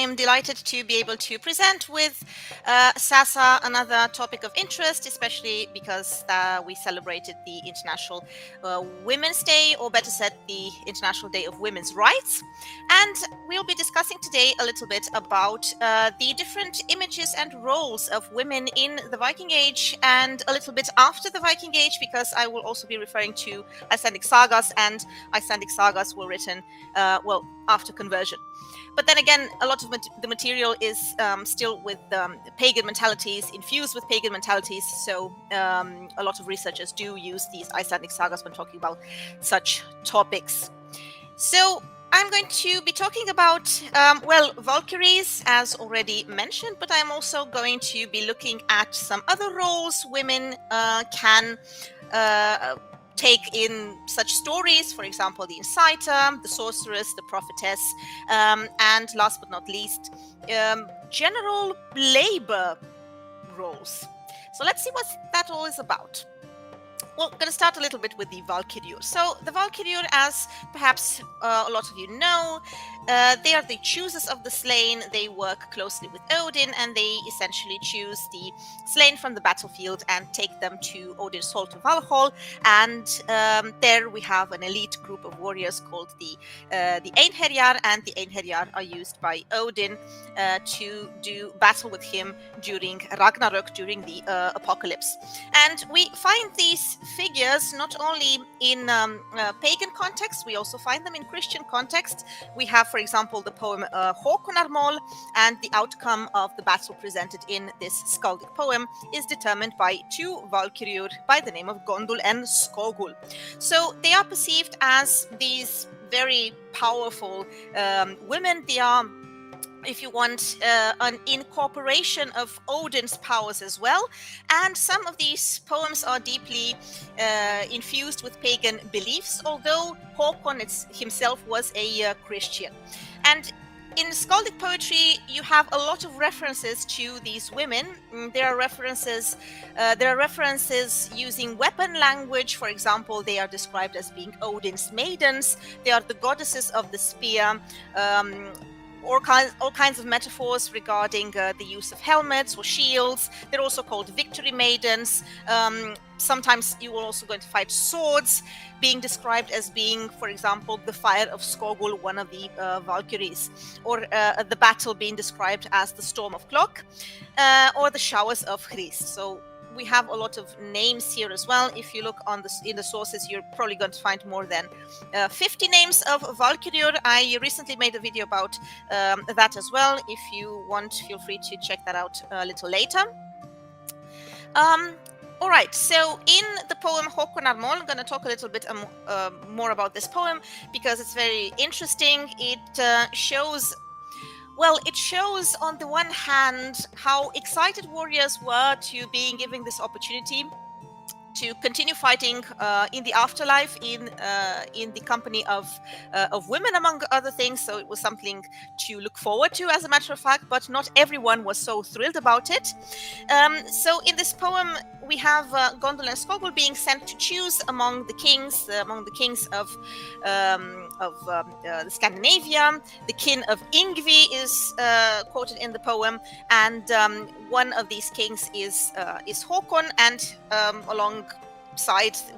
am delighted to be able to present with Sasa another topic of interest, especially because we celebrated the International Women's Day, or better said, the International Day of Women's Rights. And we'll be discussing today a little bit about the different images and roles of women in the Viking Age and a little bit after the Viking Age, because I will also be referring to Icelandic sagas, and Icelandic sagas were written after conversion. But then again, a lot of the material is still with pagan mentalities, infused with pagan mentalities. So a lot of researchers do use these Icelandic sagas when talking about such topics. So I'm going to be talking about, Valkyries, as already mentioned, but I'm also going to be looking at some other roles women can take in such stories, for example, the inciter, the sorceress, the prophetess, and last but not least, general labor roles. So let's see what that all is about. Well, I'm going to start a little bit with the Valkyries. So the Valkyries, as perhaps a lot of you know, they are the choosers of the slain. They work closely with Odin, and they essentially choose the slain from the battlefield and take them to Odin's hall to Valhall. And there we have an elite group of warriors called the Einherjar, and the Einherjar are used by Odin to do battle with him during Ragnarök, during the apocalypse. And we find these figures not only in pagan context, we also find them in Christian context. We have, for example, the poem Håkonarmál, and the outcome of the battle presented in this skaldic poem is determined by two Valkyriur by the name of Gondul and Skogul. So they are perceived as these very powerful women. They are, if you want, an incorporation of Odin's powers as well. And some of these poems are deeply infused with pagan beliefs, although Håkon himself was a Christian. And in skaldic poetry, you have a lot of references to these women. There are references using weapon language. For example, they are described as being Odin's maidens. They are the goddesses of the spear. All kinds of metaphors regarding the use of helmets or shields. They're also called victory maidens. Sometimes you are also going to find swords being described as being, for example, the fire of Skogul, one of the Valkyries, or the battle being described as the storm of Klok, or the showers of Hris. So we have a lot of names here as well. If you look in the sources, you're probably going to find more than 50 names of Valkyriur. I recently made a video about that as well. If you want, feel free to check that out a little later. All right, so in the poem Håkonarmál, I'm going to talk a little bit more about this poem because it's very interesting. It shows on the one hand how excited warriors were to being given this opportunity to continue fighting in the afterlife in the company of women, among other things. So it was something to look forward to, as a matter of fact, but not everyone was so thrilled about it. So in this poem, we have Gondul and Skogul being sent to choose among the kings of Scandinavia. The kin of Yngvi is quoted in the poem, and one of these kings is Håkon, and alongside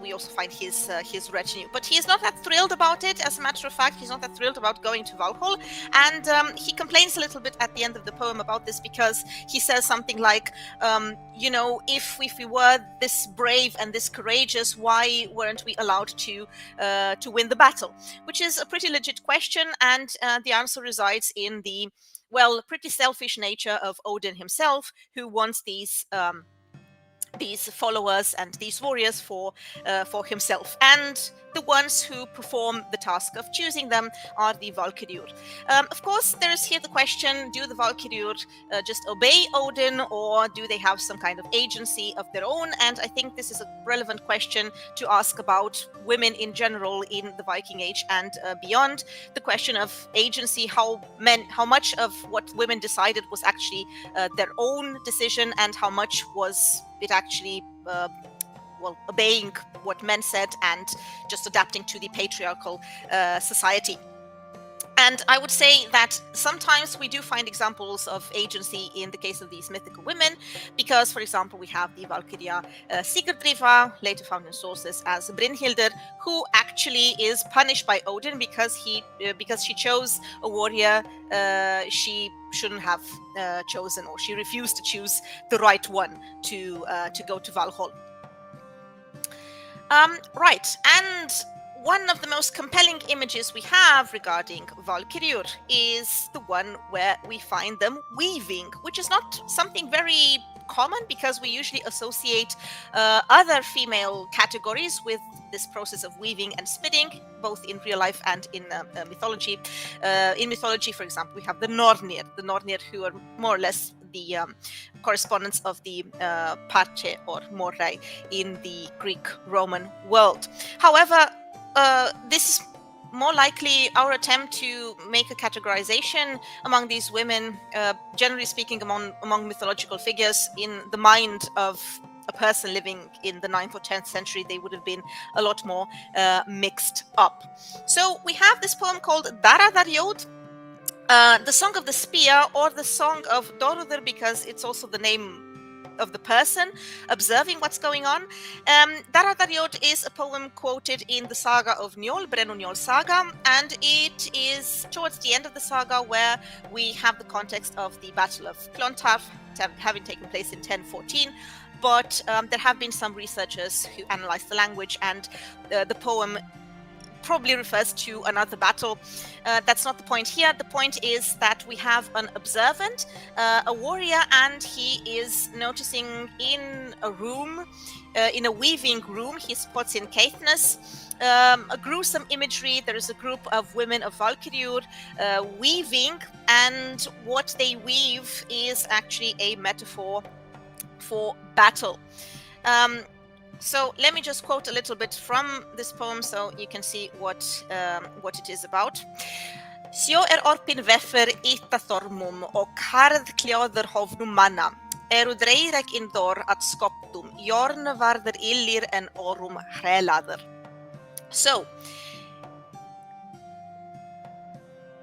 we also find his retinue. But he is not that thrilled about it. As a matter of fact, he's not that thrilled about going to Valhall, and he complains a little bit at the end of the poem about this, because he says something like, if we were this brave and this courageous, why weren't we allowed to win the battle? Which is a pretty legit question, and the answer resides in the pretty selfish nature of Odin himself, who wants these followers and these warriors for himself, and the ones who perform the task of choosing them are the Valkyriur. Of course, there is here the question: do the Valkyriur just obey Odin, or do they have some kind of agency of their own? And I think this is a relevant question to ask about women in general in the Viking Age and beyond. The question of agency, how much of what women decided was actually their own decision, and how much was it actually obeying what men said and just adapting to the patriarchal society. And I would say that sometimes we do find examples of agency in the case of these mythical women, because, for example, we have the Valkyria Sigurdrifa, later found in sources as Brynhildr, who actually is punished by Odin because she chose a warrior she shouldn't have chosen, or she refused to choose the right one to go to Valhall. Right, and one of the most compelling images we have regarding Valkyriur is the one where we find them weaving, which is not something very common because we usually associate other female categories with this process of weaving and spinning, both in real life and in mythology. In mythology, for example, we have the Nornir who are more or less the correspondence of the Pache or Morai in the Greek Roman world. However, this is more likely our attempt to make a categorization among these women, generally speaking, among mythological figures. In the mind of a person living in the 9th or 10th century, they would have been a lot more mixed up. So we have this poem called Daradaryod, the Song of the Spear, or the Song of Dorother, because it's also the name of the person observing what's going on. Daradaryod is a poem quoted in the saga of Njol, Brennu Njol saga, and it is towards the end of the saga where we have the context of the Battle of Clontarf having taken place in 1014. But there have been some researchers who analyzed the language, and the poem probably refers to another battle. That's not the point here. The point is that we have an observant, a warrior, and he is noticing in a room, in a weaving room, he spots in Caithness a gruesome imagery. There is a group of women of Valkyriur weaving, and what they weave is actually a metaphor for battle. So let me just quote a little bit from this poem so you can see what it is about. Sjó orpin veffer itta þormum og harð kljóður hofnum manna. Dreirek indor at skoptum, jorn varður illir en orum hrelaður. So,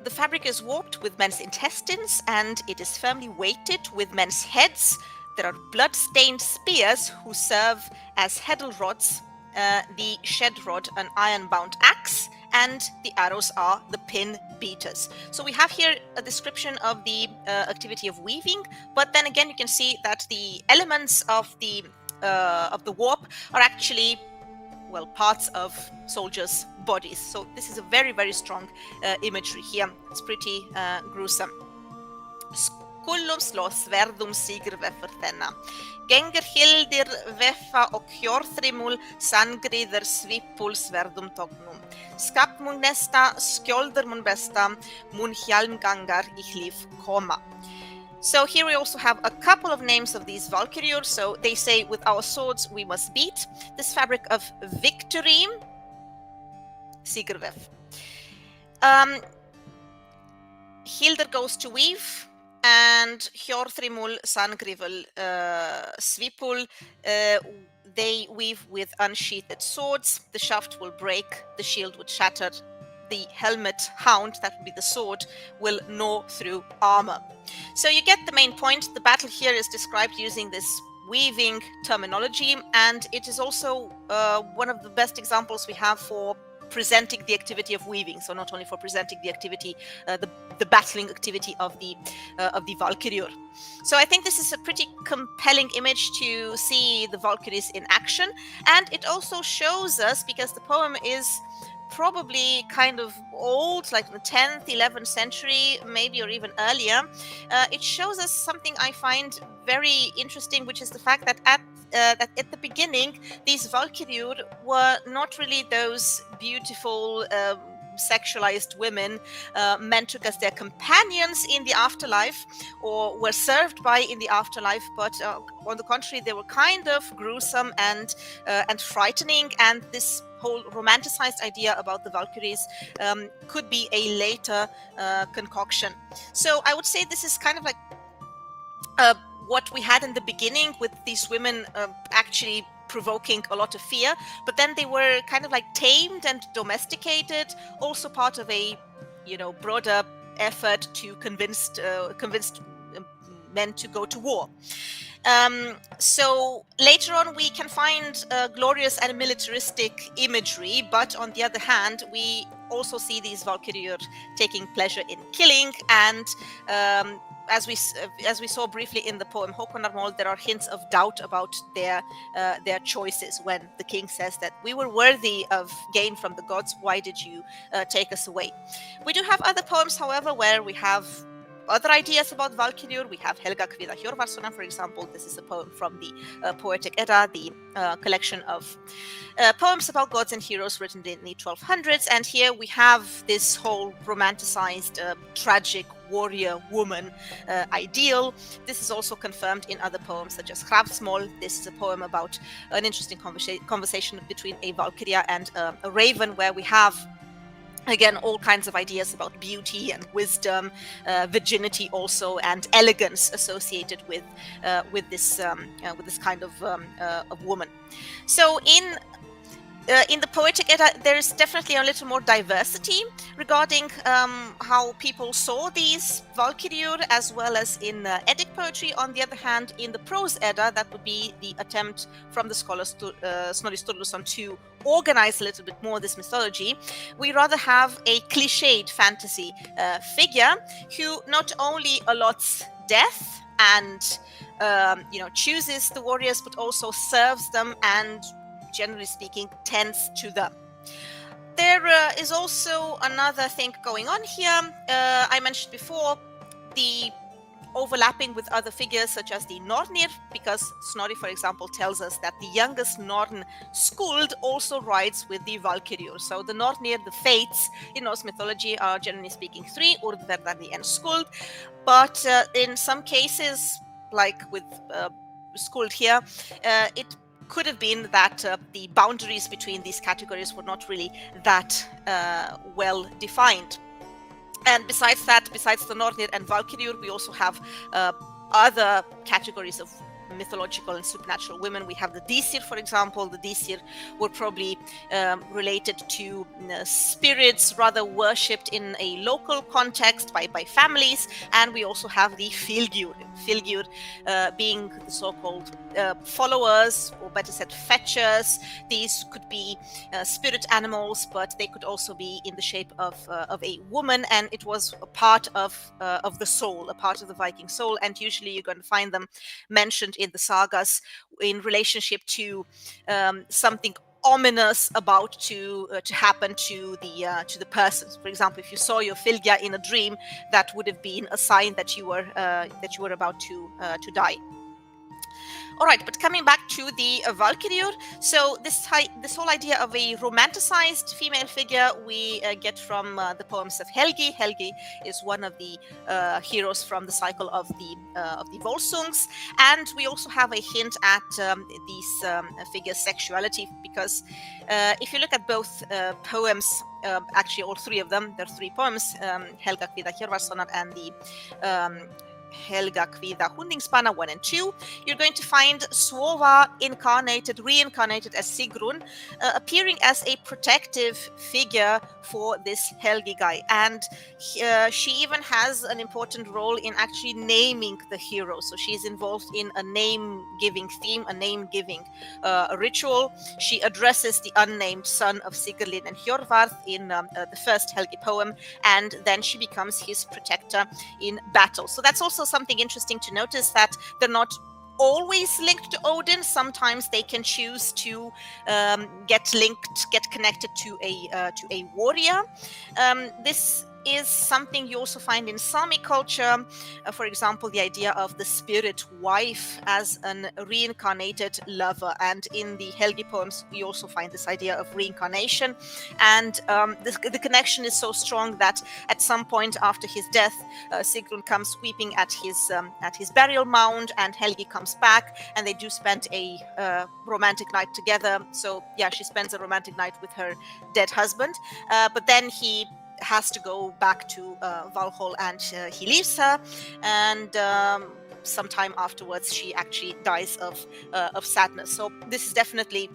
the fabric is warped with men's intestines, and it is firmly weighted with men's heads. There are blood-stained spears who serve as heddle rods, the shed rod an iron-bound axe, and the arrows are the pin beaters. So we have here a description of the activity of weaving, but then again you can see that the elements of the warp are actually, well, parts of soldiers' bodies. So this is a very, very strong imagery here. It's pretty gruesome. Kullum slåss verdum sigur veffur þenna. Gengur hildir veffa og hjorþrimul sangriðar svipuls verdum tognum. Skap mun nesta, skjoldur mun besta, mun hjalmgangar I hlíf koma. So here we also have a couple of names of these Valkyriur. So they say, with our swords we must beat. This fabric of victory, Sigurvef. Hildir goes to weave, and Hjorþrimul, Sangrivel, Svipul, they weave with unsheathed swords. The shaft will break, the shield would shatter, the helmet hound, that would be the sword, will gnaw through armor. So you get the main point. The battle here is described using this weaving terminology, and it is also one of the best examples we have for presenting the activity of weaving. So not only for presenting the activity, the battling activity of the Valkyriur. So I think this is a pretty compelling image to see the Valkyries in action, and it also shows us, because the poem is probably kind of old, like the 10th, 11th century, maybe, or even earlier, it shows us something I find very interesting, which is the fact that that at the beginning, these Valkyriur were not really those beautiful, sexualized women meant as their companions in the afterlife, or were served by in the afterlife, but on the contrary, they were kind of gruesome and frightening, and this whole romanticized idea about the Valkyries could be a later concoction. So I would say this is kind of like what we had in the beginning, with these women actually provoking a lot of fear, but then they were kind of like tamed and domesticated, also part of a broader effort to convince men to go to war. So later on, we can find glorious and militaristic imagery, but on the other hand, we also see these Valkyries taking pleasure in killing, and as we saw briefly in the poem Håkonarmál, there are hints of doubt about their choices when the king says that we were worthy of gain from the gods. Why did you take us away? We do have other poems, however, where we have other ideas about Valkyrie. We have Helga Kviða Hjörvarssona, for example. This is a poem from the Poetic Edda, the collection of poems about gods and heroes written in the 1200s. And here we have this whole romanticized, tragic warrior woman ideal. This is also confirmed in other poems such as Hrafsmál. This is a poem about an interesting conversation between a Valkyria and a raven, where we have again all kinds of ideas about beauty and wisdom, virginity also, and elegance associated with this kind of woman. So in the Poetic Edda, there is definitely a little more diversity regarding how people saw these Valkyriur, as well as in Eddic poetry. On the other hand, in the Prose Edda, that would be the attempt from the scholar Snorri Sturluson to organize a little bit more this mythology. We rather have a cliched fantasy figure who not only allots death and chooses the warriors, but also serves them and, generally speaking, tends to them. There is also another thing going on here. I mentioned before the overlapping with other figures such as the Nornir, because Snorri, for example, tells us that the youngest Norn Skuld also rides with the Valkyriur. So the Nornir, the Fates in Norse mythology, are generally speaking three, Urdverðarni and Skuld. But in some cases, like with Skuld here, it could have been that the boundaries between these categories were not really that well defined. And besides the Nornir and Valkyriur, we also have other categories of mythological and supernatural women. We have the Disir, for example. The Disir were probably related to spirits rather worshipped in a local context by families. And we also have the Fylgjur. Fylgjur being the so-called followers, or better said, fetchers. These could be spirit animals, but they could also be in the shape of a woman, and it was a part of the soul, a part of the Viking soul. And usually you're going to find them mentioned in the sagas in relationship to something ominous about to happen to the person. For example, if you saw your Fylgja in a dream, that would have been a sign that you were about to die. All right, but coming back to the Valkyriur, so this whole idea of a romanticized female figure we get from the poems of Helgi. Helgi is one of the heroes from the cycle of the Volsungs, and we also have a hint at these figures' sexuality, because if you look at both poems, actually all three of them, there are three poems, Helga Kviða Hjörvarssona and the Helga Kviða Hundingsbana 1 and 2, you're going to find Svava reincarnated as Sigrun, appearing as a protective figure for this Helgi guy. And she even has an important role in actually naming the hero. So she's involved in a name-giving theme, a name-giving ritual. She addresses the unnamed son of Sigurlin and Hjörvarth in the first Helgi poem, and then she becomes his protector in battle. So that's also something interesting to notice, that they're not always linked to Odin. Sometimes they can choose to get connected to a warrior. This is something you also find in Sami culture. For example, the idea of the spirit wife as an reincarnated lover. And in the Helgi poems, we also find this idea of reincarnation. And the connection is so strong that at some point after his death, Sigrun comes weeping at his burial mound, and Helgi comes back, and they do spend a romantic night together. So yeah, she spends a romantic night with her dead husband, but then he has to go back to Valhall, and he leaves her, and sometime afterwards she actually dies of sadness. So this is definitely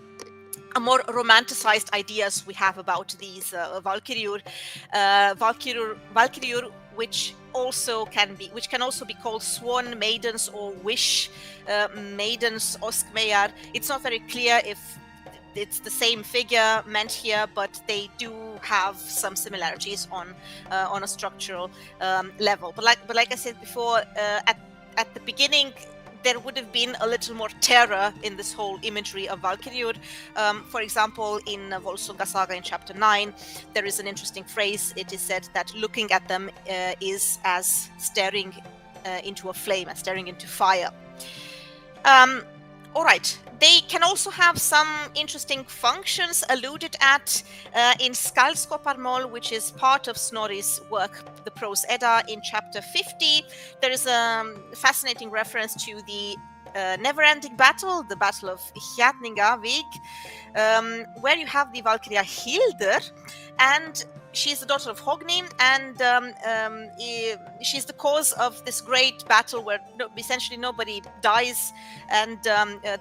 more romanticized ideas we have about these Valkyrie, which can also be called swan maidens or wish maidens, Oskmeyar. It's not very clear if it's the same figure meant here, but they do have some similarities on a structural level. But like I said before, at the beginning, there would have been a little more terror in this whole imagery of Valkyrie. For example, in Volsunga Saga in chapter 9, there is an interesting phrase. It is said that looking at them is as staring into a flame, as staring into fire. All right. They can also have some interesting functions alluded at in Skaldskaparmál, which is part of Snorri's work, the Prose Edda, in chapter 50. There is a fascinating reference to the never-ending battle, the Battle of Hjatningavik, where you have the Valkyria Hildur, and she's the daughter of Hogni, and she's the cause of this great battle where essentially nobody dies, and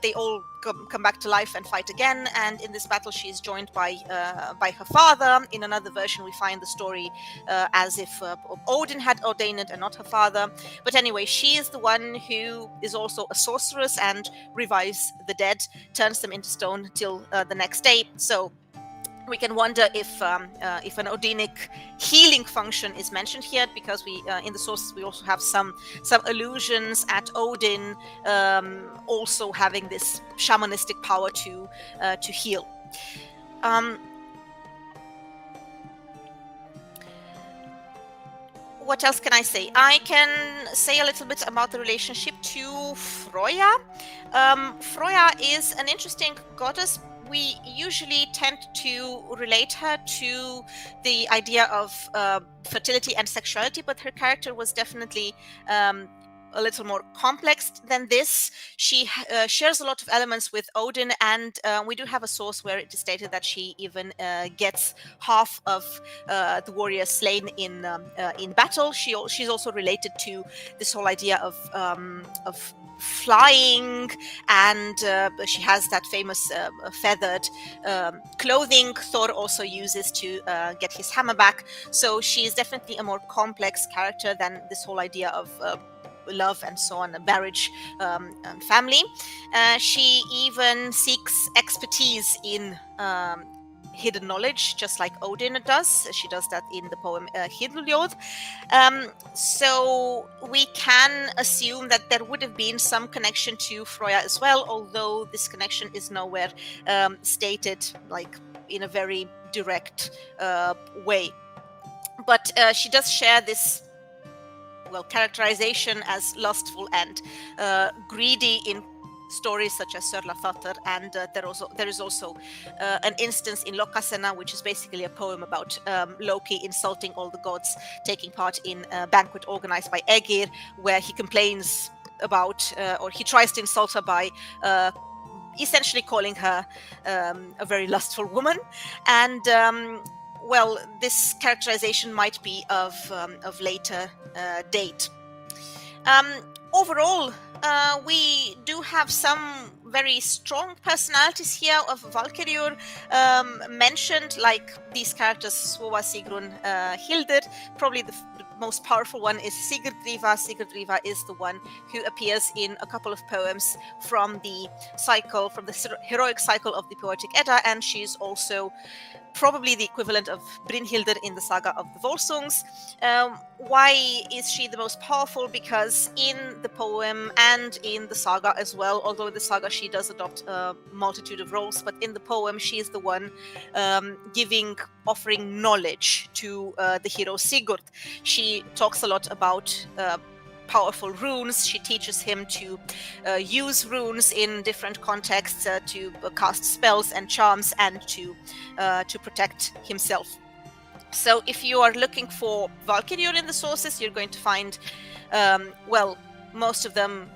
they all come back to life and fight again. And in this battle, she is joined by her father. In another version, we find the story as if Odin had ordained it and not her father. But anyway, she is the one who is also a sorceress and revives the dead, turns them into stone till the next day. So we can wonder if an Odinic healing function is mentioned here, because we in the sources we also have some allusions at Odin also having this shamanistic power to heal. What else can I say? I can say a little bit about the relationship to Freya. Freya is an interesting goddess. We usually tend to relate her to the idea of fertility and sexuality, but her character was definitely a little more complex than this. She shares a lot of elements with Odin, and we do have a source where it is stated that she even gets half of the warriors slain in battle. She's also related to this whole idea of flying, and she has that famous feathered clothing Thor also uses to get his hammer back. So she is definitely a more complex character than this whole idea of love and so on, marriage and family. She even seeks expertise in hidden knowledge, just like Odin does. She does that in the poem Hidljóð. So we can assume that there would have been some connection to Freya as well, although this connection is nowhere stated like in a very direct way. But she does share this characterization as lustful and greedy in stories such as Sörlaþáttur, and there is also an instance in Lokasenna, which is basically a poem about Loki insulting all the gods, taking part in a banquet organized by Aegir, where he complains about, or he tries to insult her by essentially calling her a very lustful woman. And this characterization might be of later date. Overall, we do have some very strong personalities here of Valkyrie mentioned, like these characters Svava, Sigrun, Hildur. Probably the most powerful one is Sigurdriva. Sigurdriva is the one who appears in a couple of poems from the heroic cycle of the Poetic Edda, and she's also probably the equivalent of Brynhildr in the saga of the Volsungs. Why is she the most powerful? Because in the poem and in the saga as well, although in the saga she does adopt a multitude of roles, but in the poem she is the one offering knowledge to the hero Sigurd. She talks a lot about powerful runes. She teaches him to use runes in different contexts, to cast spells and charms, and to protect himself. So if you are looking for Valkyrie in the sources, you're going to find most of them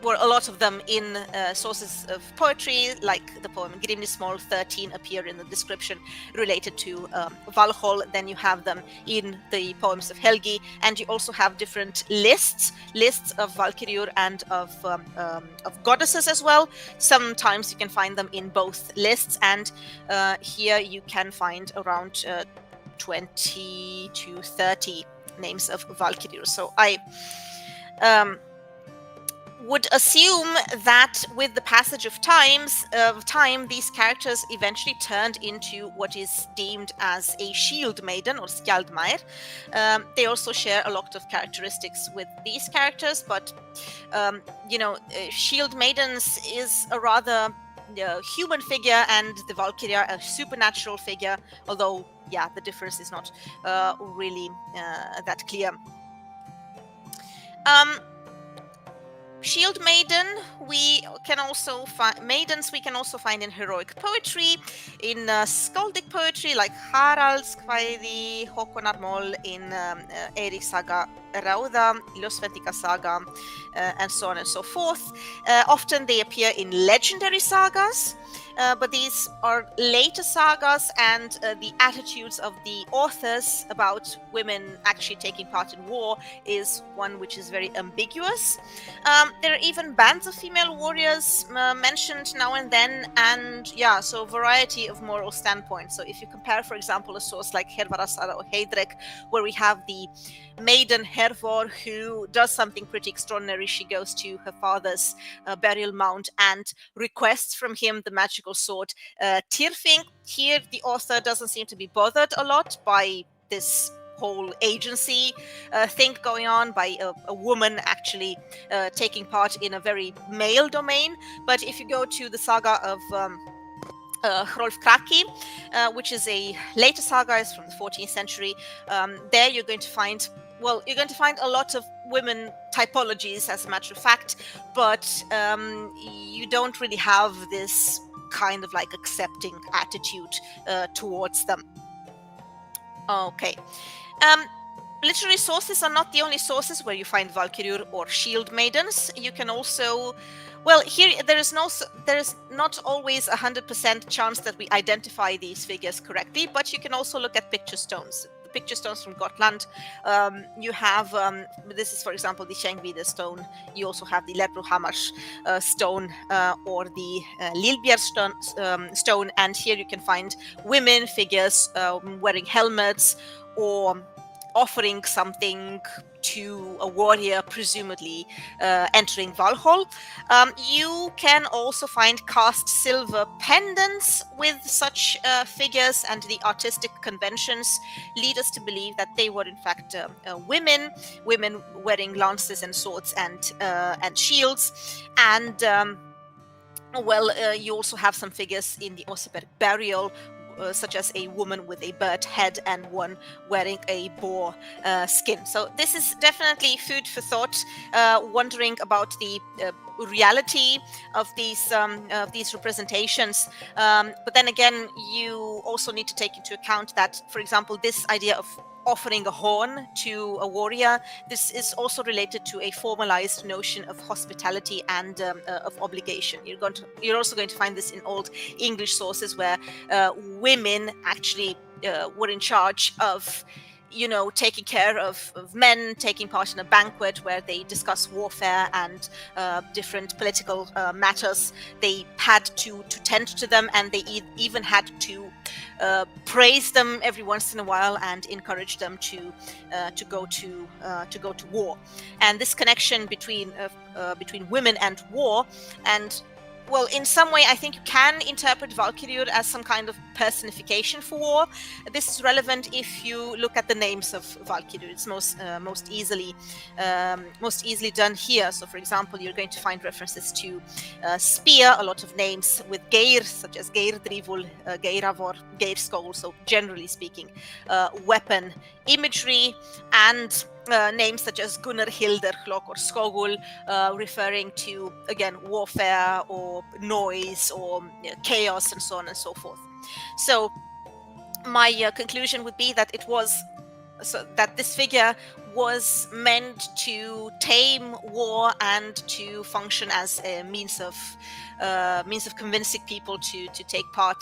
were a lot of them in sources of poetry, like the poem Grimnismal 13 appear in the description related to Valhall. Then you have them in the poems of Helgi, and you also have different lists of Valkyrie and of goddesses as well. Sometimes you can find them in both lists, and here you can find around 20 to 30 names of Valkyries. So I would assume that with the passage of time, these characters eventually turned into what is deemed as a shield maiden or skjaldmær. They also share a lot of characteristics with these characters, but shield maidens is a rather human figure, and the Valkyria a supernatural figure, although the difference is not really that clear. Shield maiden, we can also find in heroic poetry, in skaldic poetry like Harald's Kvæði, Håkonarmál, in Eiríks saga Ráða, Ljósvetninga saga, and so on and so forth. Often they appear in legendary sagas, but these are later sagas, and the attitudes of the authors about women actually taking part in war is one which is very ambiguous. There are even bands of female warriors mentioned now and then, and so a variety of moral standpoints. So if you compare, for example, a source like Hervarasara or Heidrek, where we have the maiden Hervor who does something pretty extraordinary. She goes to her father's burial mound and requests from him the magical sword Tyrfing. Here the author doesn't seem to be bothered a lot by this whole agency thing going on, by a woman actually taking part in a very male domain. But if you go to the saga of Hrolf Kraki, which is a later saga, is from the 14th century, there you're going to find a lot of women typologies, as a matter of fact, but you don't really have this kind of like accepting attitude towards them. Okay. Literary sources are not the only sources where you find Valkyrie or shield maidens. You can also, here there is not always 100% chance that we identify these figures correctly, but you can also look at picture stones. The picture stones from Gotland. You have this is, for example, the Tjengvide stone. You also have the Lebruhamar stone or the Lilbjer stone, and here you can find women figures wearing helmets or offering something to a warrior, presumably entering Valhall. You can also find cast silver pendants with such figures, and the artistic conventions lead us to believe that they were in fact women wearing lances and swords and shields. And you also have some figures in the Oseberg burial, such as a woman with a bird head and one wearing a boar skin. So this is definitely food for thought, wondering about the reality of these representations. But then again, you also need to take into account that, for example, this idea of offering a horn to a warrior, this is also related to a formalized notion of hospitality and of obligation. You're also going to find this in old English sources where women actually were in charge of taking care of men, taking part in a banquet where they discuss warfare and different political matters. They had to tend to them, and they even had to praise them every once in a while and encourage them to go to war. And this connection between women and war, and in some way, I think you can interpret Valkyrie as some kind of personification for war. This is relevant if you look at the names of Valkyrie. It's most easily done here. So, for example, you're going to find references to spear, a lot of names with geir, such as Geirdrivul, Geiravor, Geirskol. So, generally speaking, weapon imagery, and names such as Gunnar Hilderhlok or Skogul, referring to, again, warfare or noise or chaos and so on and so forth. So my conclusion would be that it was so that this figure was meant to tame war and to function as a means of convincing people to take part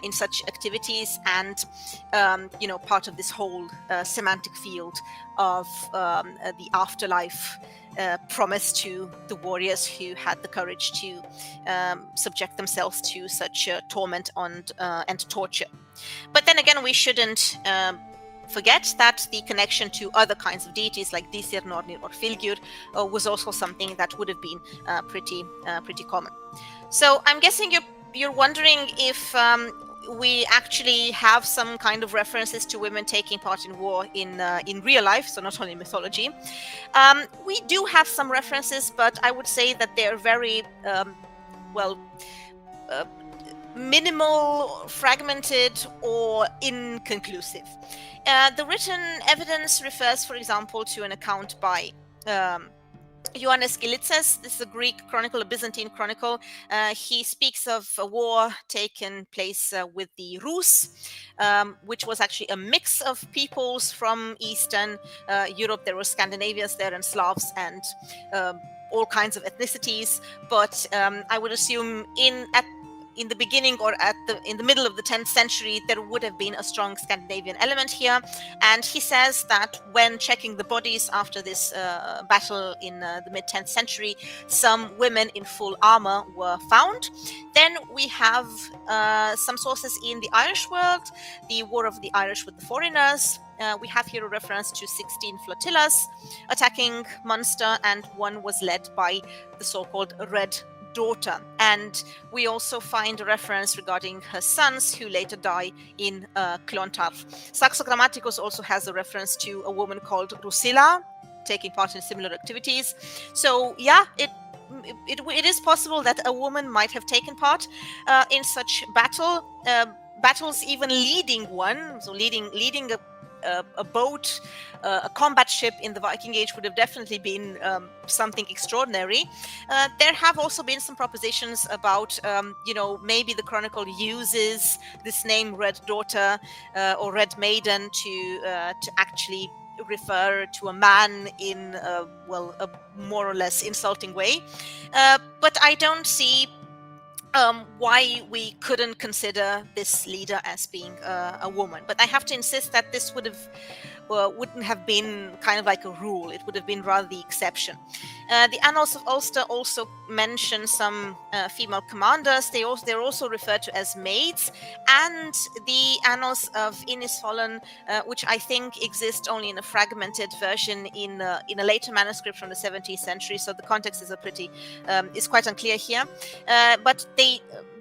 in such activities, and part of this whole semantic field of the afterlife promised to the warriors who had the courage to subject themselves to such torment and torture. But then again, we shouldn't forget that the connection to other kinds of deities like Disir, Nornir, or Filgur was also something that would have been pretty common. So I'm guessing you're wondering if we actually have some kind of references to women taking part in war in real life, so not only mythology. We do have some references, but I would say that they're very minimal, fragmented, or inconclusive. The written evidence refers, for example, to an account by Ioannis Gilitzes. This is a Greek chronicle, a Byzantine chronicle. He speaks of a war taken place with the Rus, which was actually a mix of peoples from Eastern Europe. There were Scandinavians there and Slavs and all kinds of ethnicities. But I would assume in the beginning or in the middle of the 10th century, there would have been a strong Scandinavian element here. And he says that when checking the bodies after this battle in the mid-10th century, some women in full armor were found. Then we have some sources in the Irish world, the War of the Irish with the foreigners. We have here a reference to 16 flotillas attacking Munster, and one was led by the so-called Red Daughter. And we also find a reference regarding her sons who later die in Clontarf. Saxo Grammaticus also has a reference to a woman called Rusilla taking part in similar activities. So yeah, it is possible that a woman might have taken part in such battles, even leading one. So leading a boat, a combat ship in the Viking Age would have definitely been something extraordinary. There have also been some propositions about, maybe the chronicle uses this name Red Daughter or Red Maiden to actually refer to a man in a more or less insulting way. But I don't see why we couldn't consider this leader as being a woman. But I have to insist that this wouldn't have been kind of like a rule. It would have been rather the exception. The Annals of Ulster also mention some female commanders. They're also referred to as maids. And the Annals of Innisfallen, which I think exist only in a fragmented version in a later manuscript from the 17th century. So the context is quite unclear here. But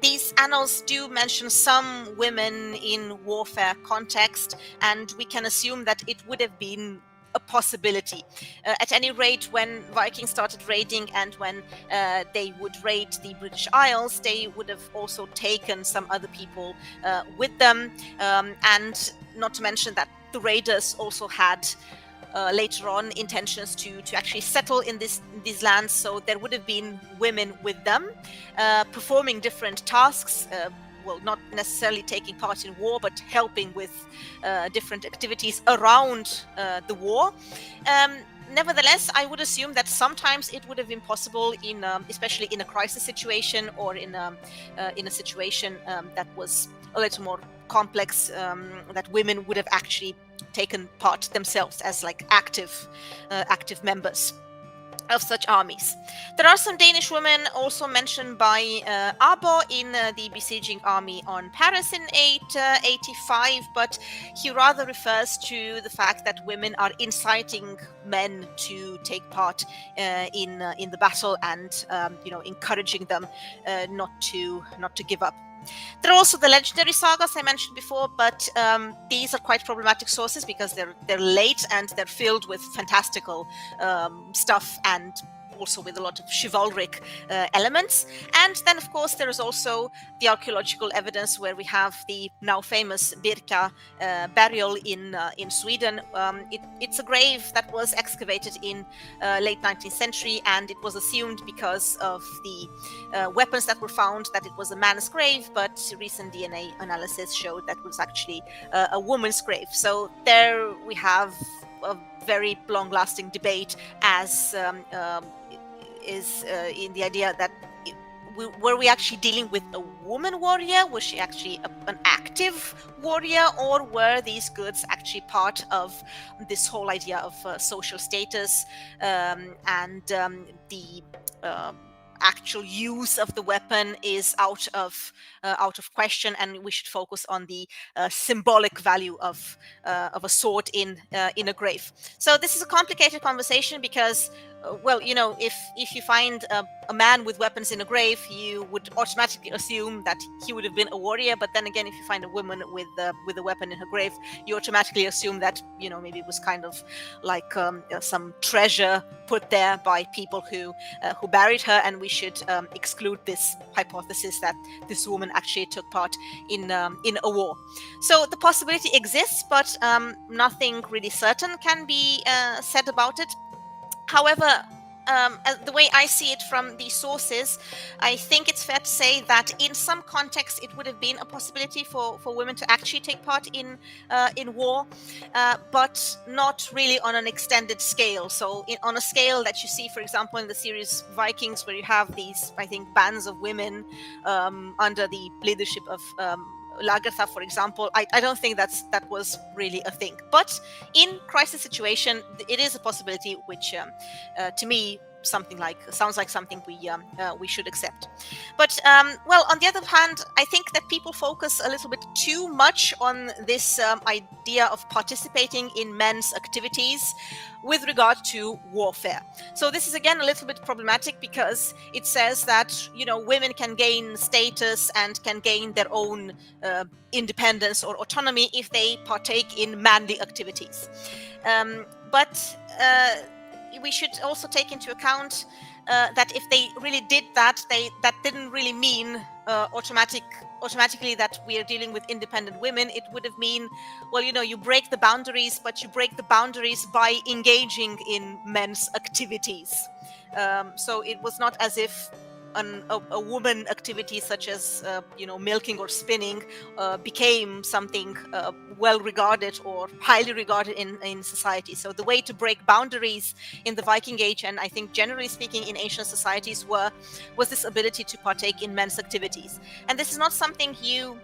these annals do mention some women in warfare context, and we can assume that it would have been a possibility. At any rate, when Vikings started raiding and when they would raid the British Isles, they would have also taken some other people with them, and not to mention that the raiders also had later on intentions to actually settle in these lands, so there would have been women with them performing different tasks, not necessarily taking part in war, but helping with different activities around the war. Nevertheless, I would assume that sometimes it would have been possible, especially in a crisis situation or in a situation that was a little more complex, that women would have actually taken part themselves as like active members of such armies. There are some Danish women also mentioned by Abo in the besieging army on Paris in 885, but he rather refers to the fact that women are inciting men to take part in the battle and encouraging them not to give up. There are also the legendary sagas I mentioned before, but these are quite problematic sources because they're late and they're filled with fantastical stuff and also with a lot of chivalric elements. And then, of course, there is also the archaeological evidence where we have the now famous Birka burial in Sweden. It's a grave that was excavated in late 19th century, and it was assumed because of the weapons that were found that it was a man's grave, but recent DNA analysis showed that it was actually a woman's grave. So there we have a very long-lasting debate as is in the idea that were we actually dealing with a woman warrior? Was she actually an active warrior, or were these goods actually part of this whole idea of social status and the actual use of the weapon is out of question, and we should focus on the symbolic value of a sword in a grave. So this is a complicated conversation because well, you know, if you find a man with weapons in a grave, you would automatically assume that he would have been a warrior. But then again, if you find a woman with a weapon in her grave, you automatically assume that, you know, maybe it was kind of like some treasure put there by people who buried her, and we should exclude this hypothesis that this woman actually took part in a war. So the possibility exists, but nothing really certain can be said about it. However, the way I see it from these sources, I think it's fair to say that in some contexts it would have been a possibility for women to actually take part in war, but not really on an extended scale. So on a scale that you see, for example, in the series Vikings, where you have these, I think, bands of women under the leadership of Lagertha, for example, I don't think that was really a thing. But in crisis situation, it is a possibility, which to me sounds like something we should accept. But well, on the other hand, I think that people focus a little bit too much on this idea of participating in men's activities with regard to warfare. So this is again a little bit problematic because it says that, you know, women can gain status and can gain their own independence or autonomy if they partake in manly activities. But we should also take into account that if they really did that, that didn't really mean automatically that we are dealing with independent women. It would have mean, well, you know, you break the boundaries, but you break the boundaries by engaging in men's activities. So it was not as if a woman activity such as you know, milking or spinning became something well regarded or highly regarded in society. So the way to break boundaries in the Viking Age, and I think generally speaking in ancient societies, was this ability to partake in men's activities. And this is not something you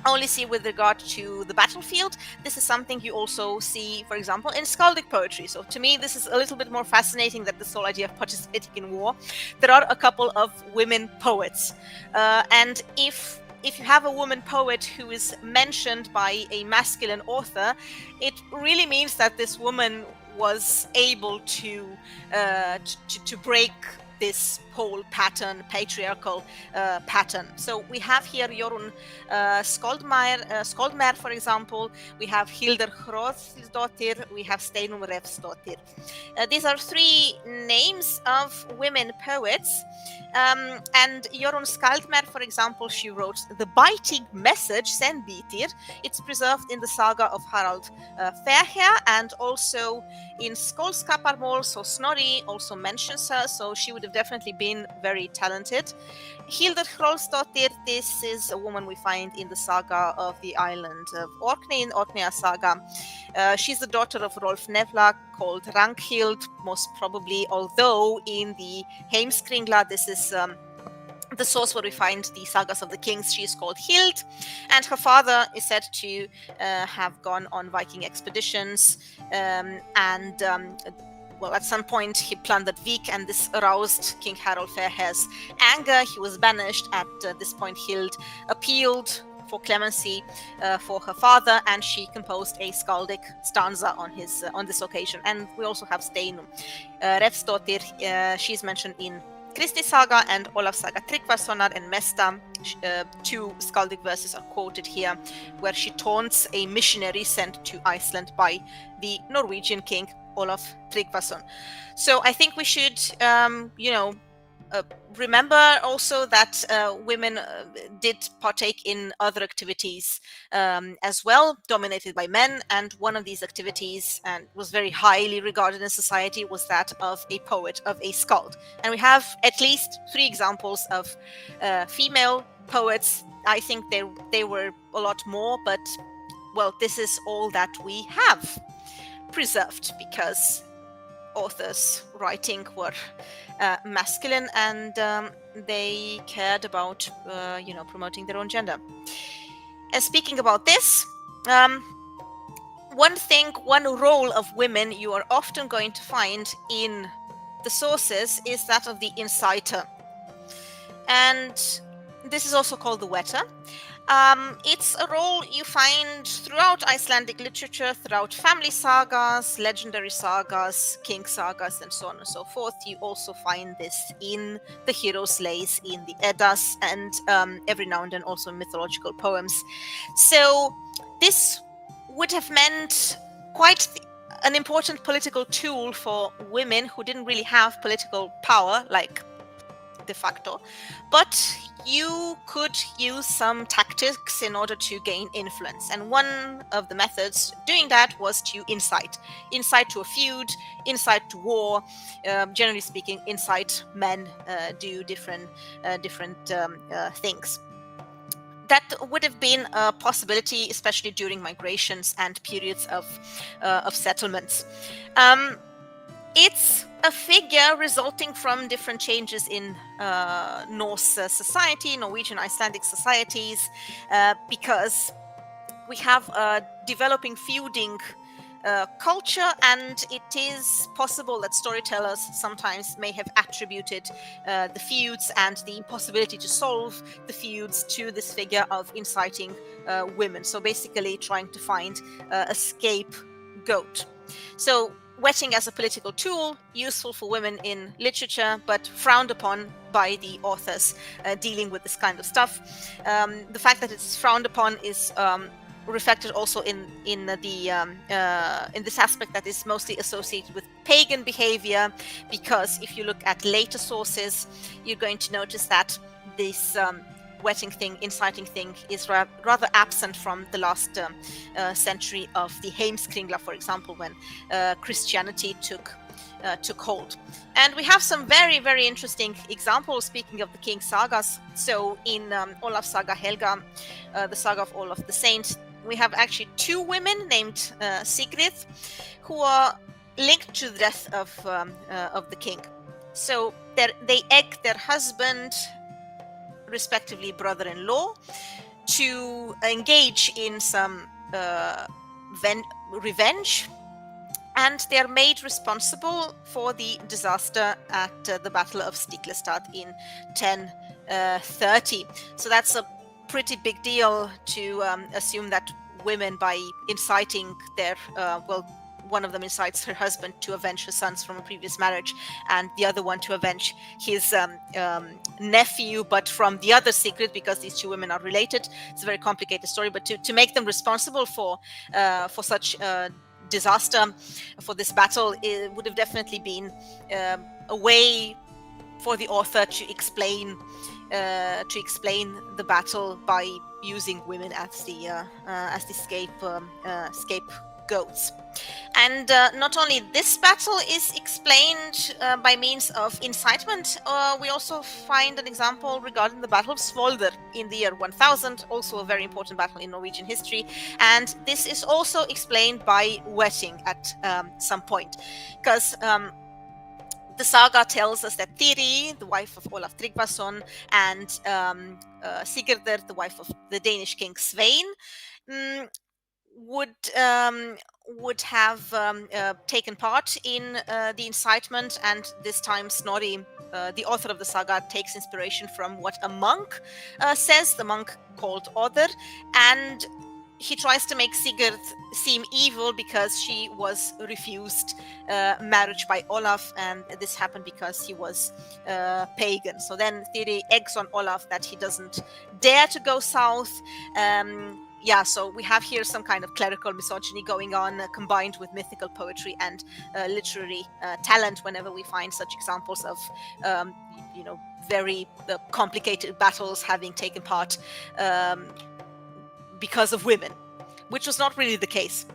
only see with regard to the battlefield. This is something you also see, for example, in skaldic poetry. So to me, this is a little bit more fascinating than this whole idea of participating in war. There are a couple of women poets, and if you have a woman poet who is mentioned by a masculine author, it really means that this woman was able to break this whole pattern, patriarchal pattern. So we have here Jorun Skaldmær, for example. We have Hildur Hroðsdóttir. We have Steinunn Refsdóttir. These are three names of women poets. And Jorun Skaldmær, for example, she wrote the biting message, Senbitir. It's preserved in the saga of Harald Fairhair, and also in Skóldskaparmál. So Snorri also mentions her, so she would have definitely been very talented. Hildur Hroðsdóttir, this is a woman we find in the saga of the island of Orkney, in Orkneyja saga. She's the daughter of Rolf Nevla, called Ragnhild, most probably, although in the Heimskringla, this is the source where we find the sagas of the kings, she is called Hild, and her father is said to have gone on Viking expeditions, well, at some point he plundered Vik, and this aroused King Harald Fairhair's anger. He was banished. At this point, Hild appealed for clemency for her father, and she composed a skaldic stanza on this occasion. And we also have Steinunn Refsdóttir. She's mentioned in Kristi Saga and Olaf's Saga Tryggvasonar and Mesta. Two skaldic verses are quoted here, where she taunts a missionary sent to Iceland by the Norwegian king Olaf Tryggvason. So I think we should, remember also that women did partake in other activities as well, dominated by men. And one of these activities, and was very highly regarded in society, was that of a poet, of a skald. And we have at least 3 examples of female poets. I think they were a lot more, but well, this is all that we have preserved, because authors writing were masculine, and they cared about promoting their own gender. And speaking about this, one role of women you are often going to find in the sources is that of the inciter, and this is also called the Whetter. It's a role you find throughout Icelandic literature, throughout family sagas, legendary sagas, king sagas, and so on and so forth. You also find this in the heroes' lays, in the Eddas, and every now and then also in mythological poems. So this would have meant quite an important political tool for women who didn't really have political power, like de facto, but you could use some tactics in order to gain influence. And one of the methods doing that was to incite to a feud, incite to war. Generally speaking, incite men do different things. That would have been a possibility, especially during migrations and periods of settlements. It's a figure resulting from different changes in Norse society, Norwegian Icelandic societies, because we have a developing feuding culture, and it is possible that storytellers sometimes may have attributed the feuds and the impossibility to solve the feuds to this figure of inciting women. So basically trying to find a scapegoat. So wetting as a political tool, useful for women in literature, but frowned upon by the authors dealing with this kind of stuff. The fact that it's frowned upon is reflected also in this aspect that is mostly associated with pagan behavior, because if you look at later sources, you're going to notice that this wetting thing, inciting thing, is rather absent from the last century of the Heimskringla, for example, when Christianity took hold. And we have some very, very interesting examples, speaking of the king sagas. So in Olaf's saga Helga, the saga of Olaf the Saint, we have actually 2 women named Sigrid, who are linked to the death of the king. So they egg their husband, respectively brother-in-law, to engage in some revenge, and they are made responsible for the disaster at the Battle of Stiklestad in 1030. So that's a pretty big deal to assume that women, by inciting their one of them incites her husband to avenge her sons from a previous marriage, and the other one to avenge his nephew, but from the other secret, because these 2 women are related. It's a very complicated story, but to make them responsible for such disaster, for this battle, it would have definitely been a way for the author to explain the battle by using women as the scapegoats. And not only this battle is explained by means of incitement, we also find an example regarding the Battle of Svolder in the year 1000, also a very important battle in Norwegian history. And this is also explained by wetting at some point, because the saga tells us that Thiri, the wife of Olaf Tryggvason, and Sigurdur, the wife of the Danish king Svein, would have taken part in the incitement. And this time Snorri, the author of the saga, takes inspiration from what a monk says, the monk called Other, and he tries to make Sigurd seem evil because she was refused marriage by Olaf, and this happened because he was pagan. So then Thiri eggs on Olaf that he doesn't dare to go south. yeah, so we have here some kind of clerical misogyny going on, combined with mythical poetry and literary talent. Whenever we find such examples of, um, very complicated battles having taken part because of women, which was not really the case.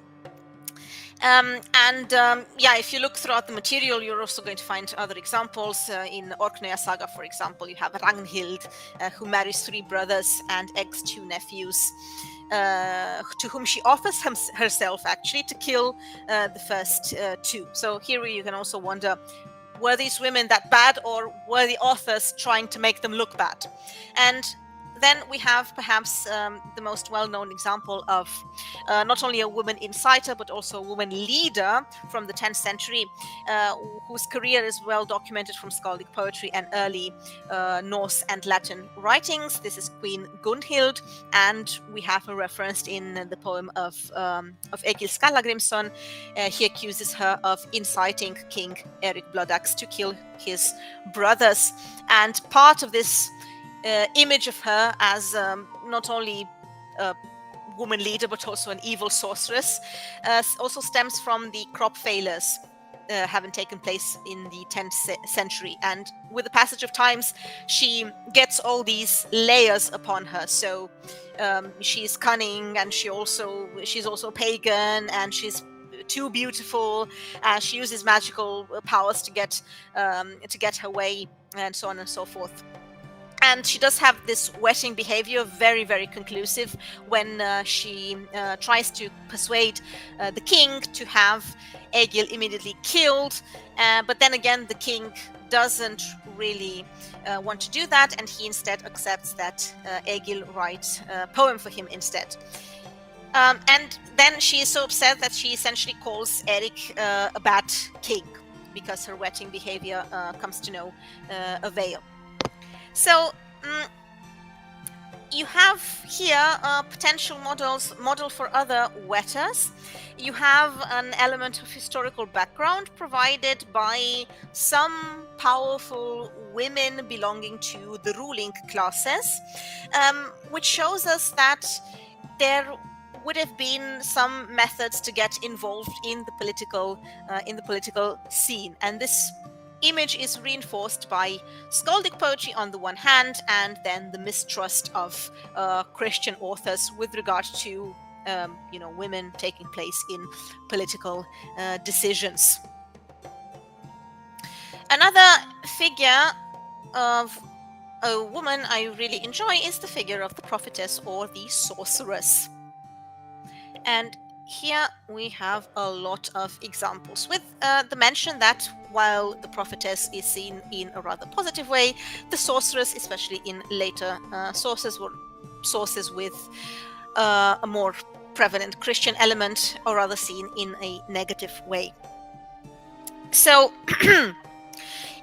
Yeah, if you look throughout the material, you're also going to find other examples. In Orkneyja saga, for example, you have Ragnhild, who marries 3 brothers and eggs 2 nephews, to whom she offers herself actually to kill the first 2. So here you can also wonder, were these women that bad, or were the authors trying to make them look bad? And then we have perhaps the most well-known example of not only a woman inciter but also a woman leader from the 10th century, whose career is well documented from skaldic poetry and early Norse and Latin writings. This is Queen Gunhild, and we have her referenced in the poem of Egil Skallagrimsson. He accuses her of inciting King Eric Bloodaxe to kill his brothers, and part of this image of her as not only a woman leader but also an evil sorceress also stems from the crop failures having taken place in the 10th century. And with the passage of times, she gets all these layers upon her. So she's cunning, and she's also pagan, and she's too beautiful. She uses magical powers to get her way, and so on and so forth. And she does have this wetting behavior, very, very conclusive, when she tries to persuade the king to have Egil immediately killed. But then again, the king doesn't really want to do that, and he instead accepts that Egil writes a poem for him instead. And then she is so upset that she essentially calls Eric a bad king, because her wetting behavior comes to no avail. So you have here potential model for other Whetters. You have an element of historical background provided by some powerful women belonging to the ruling classes, which shows us that there would have been some methods to get involved in the political scene, and this image is reinforced by skaldic poetry on the one hand, and then the mistrust of Christian authors with regard to women taking place in political decisions. Another figure of a woman I really enjoy is the figure of the prophetess or the sorceress. And here we have a lot of examples, with the mention that while the prophetess is seen in a rather positive way, the sorceress, especially in later sources with a more prevalent Christian element, are rather seen in a negative way. So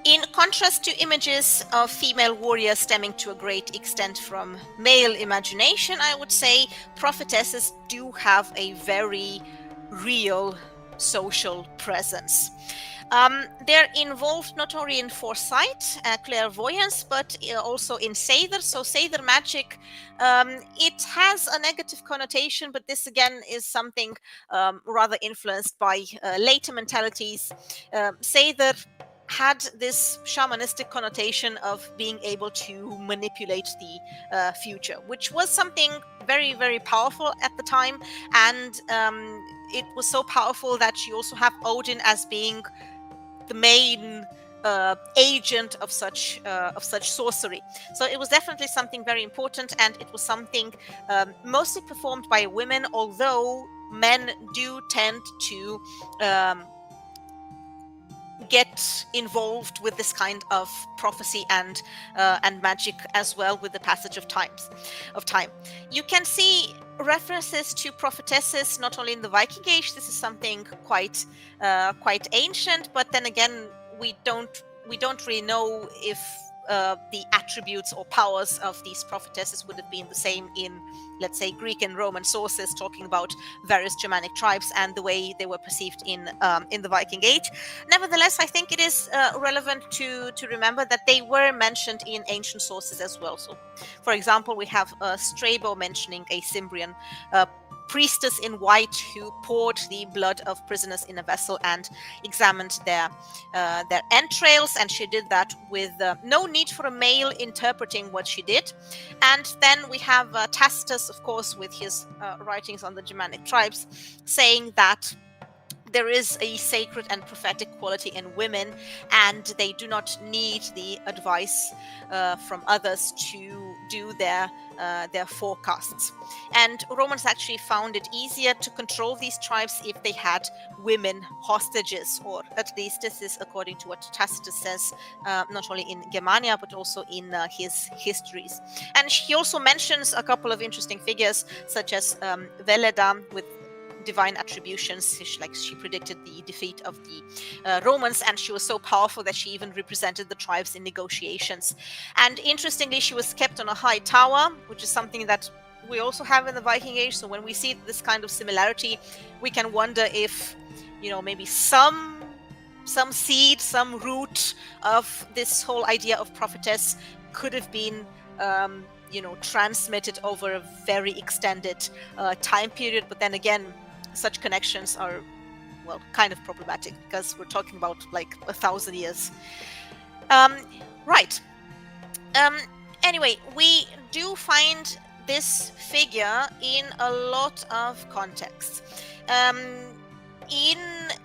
in contrast to images of female warriors stemming to a great extent from male imagination, I would say prophetesses do have a very real social presence. They're involved not only in foresight, clairvoyance, but also in Seidr. So Seidr magic, it has a negative connotation, but this again is something rather influenced by later mentalities. Seidr had this shamanistic connotation of being able to manipulate the future, which was something very, very powerful at the time. And it was so powerful that you also have Odin as being the main agent of such sorcery. So it was definitely something very important, and it was something mostly performed by women, although men do tend to get involved with this kind of prophecy and magic as well with the passage of time. You can see references to prophetesses not only in the Viking Age. This is something quite ancient, but then again we don't really know if the attributes or powers of these prophetesses would have been the same in, let's say, Greek and Roman sources talking about various Germanic tribes and the way they were perceived in the Viking Age. Nevertheless, I think it is relevant to remember that they were mentioned in ancient sources as well. So, for example, we have Strabo mentioning a Cimbrian priestess in white who poured the blood of prisoners in a vessel and examined their entrails, and she did that with no need for a male interpreting what she did. And then we have Tacitus, of course, with his writings on the Germanic tribes, saying that there is a sacred and prophetic quality in women, and they do not need the advice from others to do their forecasts. And Romans actually found it easier to control these tribes if they had women hostages, or at least this is according to what Tacitus says, not only in Germania but also in his histories. And he also mentions a couple of interesting figures, such as Veleda with divine attributions. She predicted the defeat of the Romans, and she was so powerful that she even represented the tribes in negotiations. And interestingly, she was kept on a high tower, which is something that we also have in the Viking Age. So when we see this kind of similarity, we can wonder if, maybe some seed, some root of this whole idea of prophetess could have been transmitted over a very extended time period. But then again, such connections are, kind of problematic, because we're talking about like 1,000 years. Right. Anyway, we do find this figure in a lot of contexts. In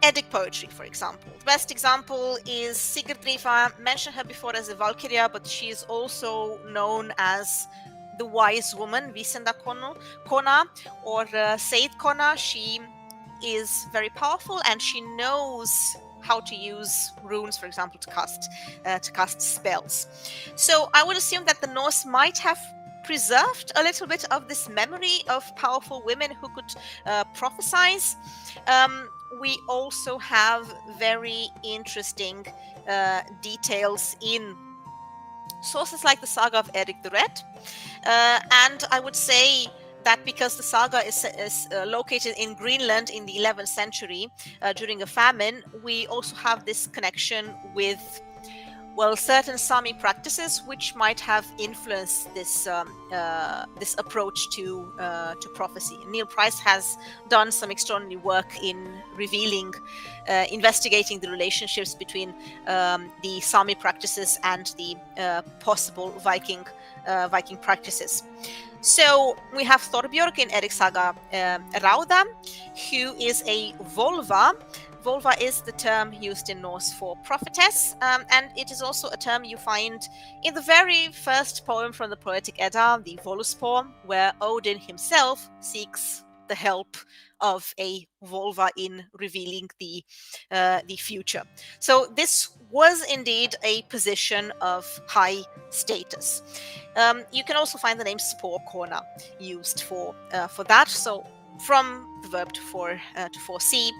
Eddic poetry, for example. The best example is Sigurdrifa. I mentioned her before as a Valkyrie, but she is also known as the wise woman, Visenda Kona, or Seid Kona. She is very powerful, and she knows how to use runes, for example, to cast spells. So I would assume that the Norse might have preserved a little bit of this memory of powerful women who could prophesize. We also have very interesting details in sources like the saga of Eric the Red. And I would say that because the saga is located in Greenland in the 11th century during a famine, we also have this connection with, certain Sami practices which might have influenced this this approach to prophecy. Neil Price has done some extraordinary work in investigating the relationships between the Sami practices and the possible Viking practices. So we have Thorbjörg in Eric Saga Rauda, who is a Volva. Volva is the term used in Norse for prophetess, and it is also a term you find in the very first poem from the Poetic Edda, the Voluspor, where Odin himself seeks the help of a Volva in revealing the future. So this was indeed a position of high status. You can also find the name Sporkona used for that. So from the verb to foresee,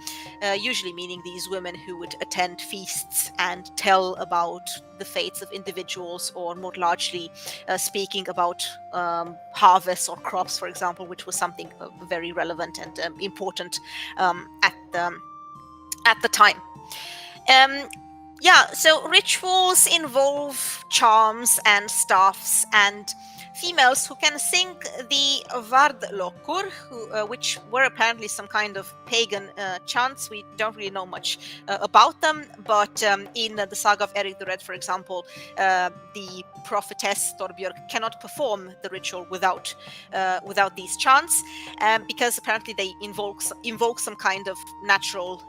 usually meaning these women who would attend feasts and tell about the fates of individuals, or more largely speaking about harvests or crops, for example, which was something very relevant and important at the time. So rituals involve charms and staffs and females who can sing the Vardlokkur, which were apparently some kind of pagan chants. We don't really know much about them, but in the saga of Eric the Red, for example, the prophetess Thorbjörg cannot perform the ritual without these chants, because apparently they invoke some kind of natural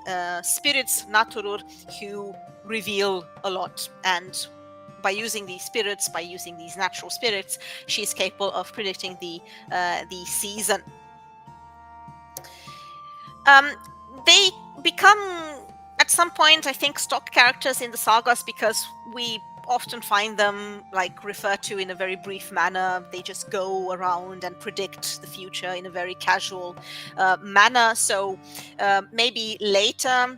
spirits, naturur, who reveal a lot. And by using these natural spirits, she is capable of predicting the season. They become, at some point, I think, stock characters in the sagas, because we often find them referred to in a very brief manner. They just go around and predict the future in a very casual manner. So maybe later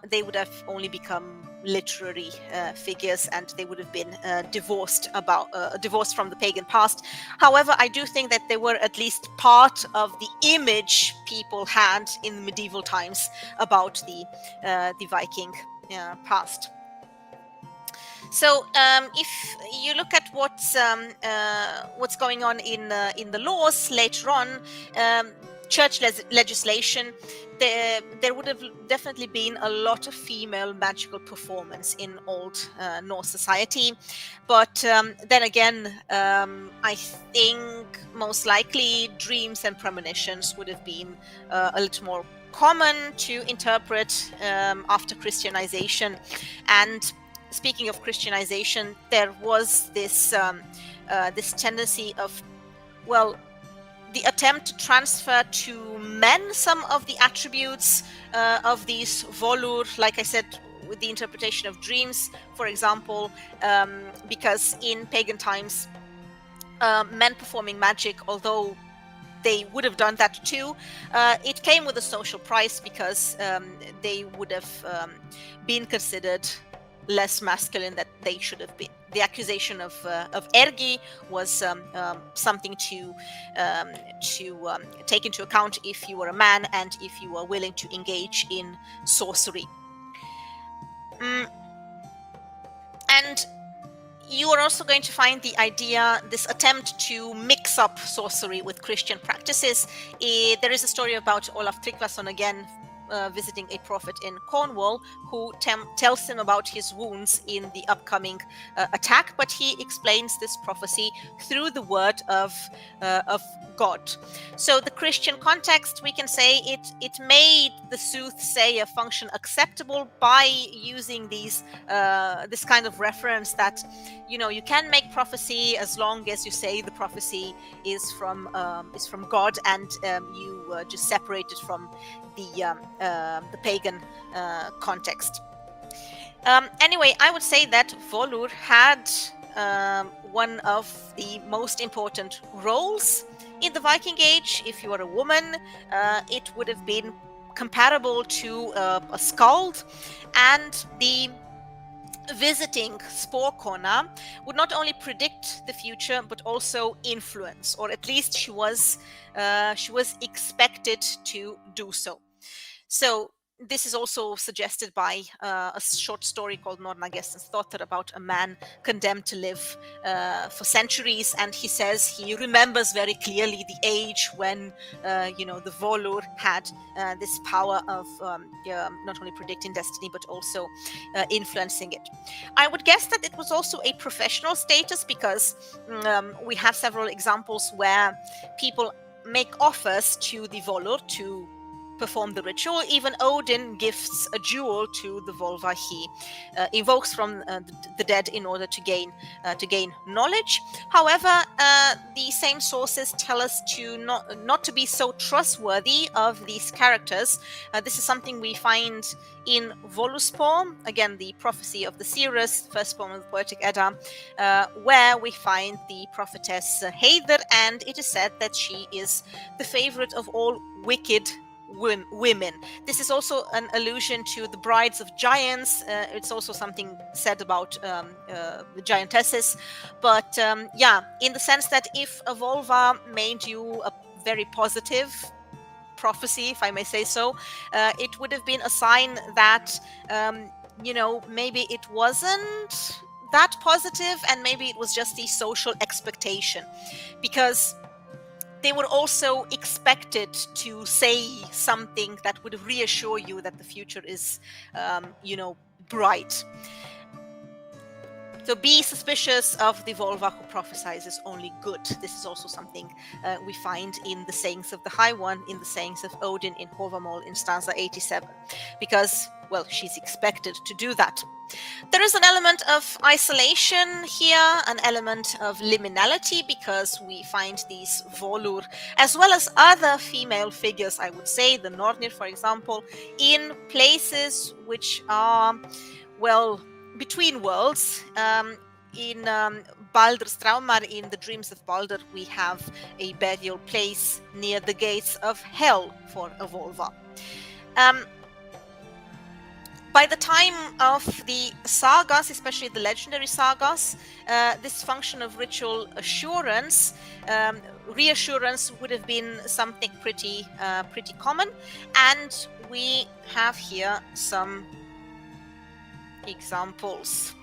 they would have only become literary figures, and they would have been divorced from the pagan past. However, I do think that they were at least part of the image people had in medieval times about the Viking past. So if you look at what's going on in the laws later on, church legislation, there would have definitely been a lot of female magical performance in old Norse society. But then again, I think most likely dreams and premonitions would have been a little more common to interpret after Christianization. And speaking of Christianization, there was this tendency of, well, the attempt to transfer to men some of the attributes of these volur, like I said, with the interpretation of dreams, for example, because in pagan times, men performing magic, although they would have done that too, it came with a social price, because they would have been considered less masculine than they should have been. The accusation of ergi was something to take into account if you were a man and if you were willing to engage in sorcery. And you are also going to find this attempt to mix up sorcery with Christian practices. There is a story about Olaf Tryggvason again, visiting a prophet in Cornwall, who tells him about his wounds in the upcoming attack, but he explains this prophecy through the word of God. So the Christian context, we can say it made the soothsayer function acceptable by using this kind of reference that, you can make prophecy as long as you say the prophecy is from God, and you just separate it from the pagan context. Anyway, I would say that volur had one of the most important roles in the Viking Age. If you are a woman, it would have been comparable to a skald, and the visiting spåkona would not only predict the future but also influence, or at least she was expected to do so. So this is also suggested by a short story called Norna Gestens Thotter, about a man condemned to live for centuries, and he says he remembers very clearly the age when the volur had this power of not only predicting destiny but also influencing it. I would guess that it was also a professional status, because we have several examples where people make offers to the volur to perform the ritual. Even Odin gifts a jewel to the volva he invokes from the dead in order to gain knowledge. However, the same sources tell us to not to be so trustworthy of these characters. This is something we find in Völuspá, again the prophecy of the seeress, first poem of the Poetic Edda, where we find the prophetess Heiðr, and it is said that she is the favorite of all wicked women. This is also an allusion to the brides of giants. It's also something said about the giantesses. But in the sense that if a volva made you a very positive prophecy, if I may say so, it would have been a sign that maybe it wasn't that positive, and maybe it was just the social expectation, because they were also expected to say something that would reassure you that the future is, bright. So be suspicious of the volva who prophesizes only good. This is also something we find in the sayings of the High One, in the sayings of Odin in Hávamál in stanza 87, because, well, she's expected to do that. There is an element of isolation here, an element of liminality, because we find these volur, as well as other female figures, I would say, the Nornir, for example, in places which are, well, between worlds. In Baldur's Traumar, in the Dreams of Baldur, we have a burial place near the gates of hell for a volva. By the time of the sagas, especially the legendary sagas, this function of ritual assurance, reassurance, would have been something pretty common. And we have here some examples.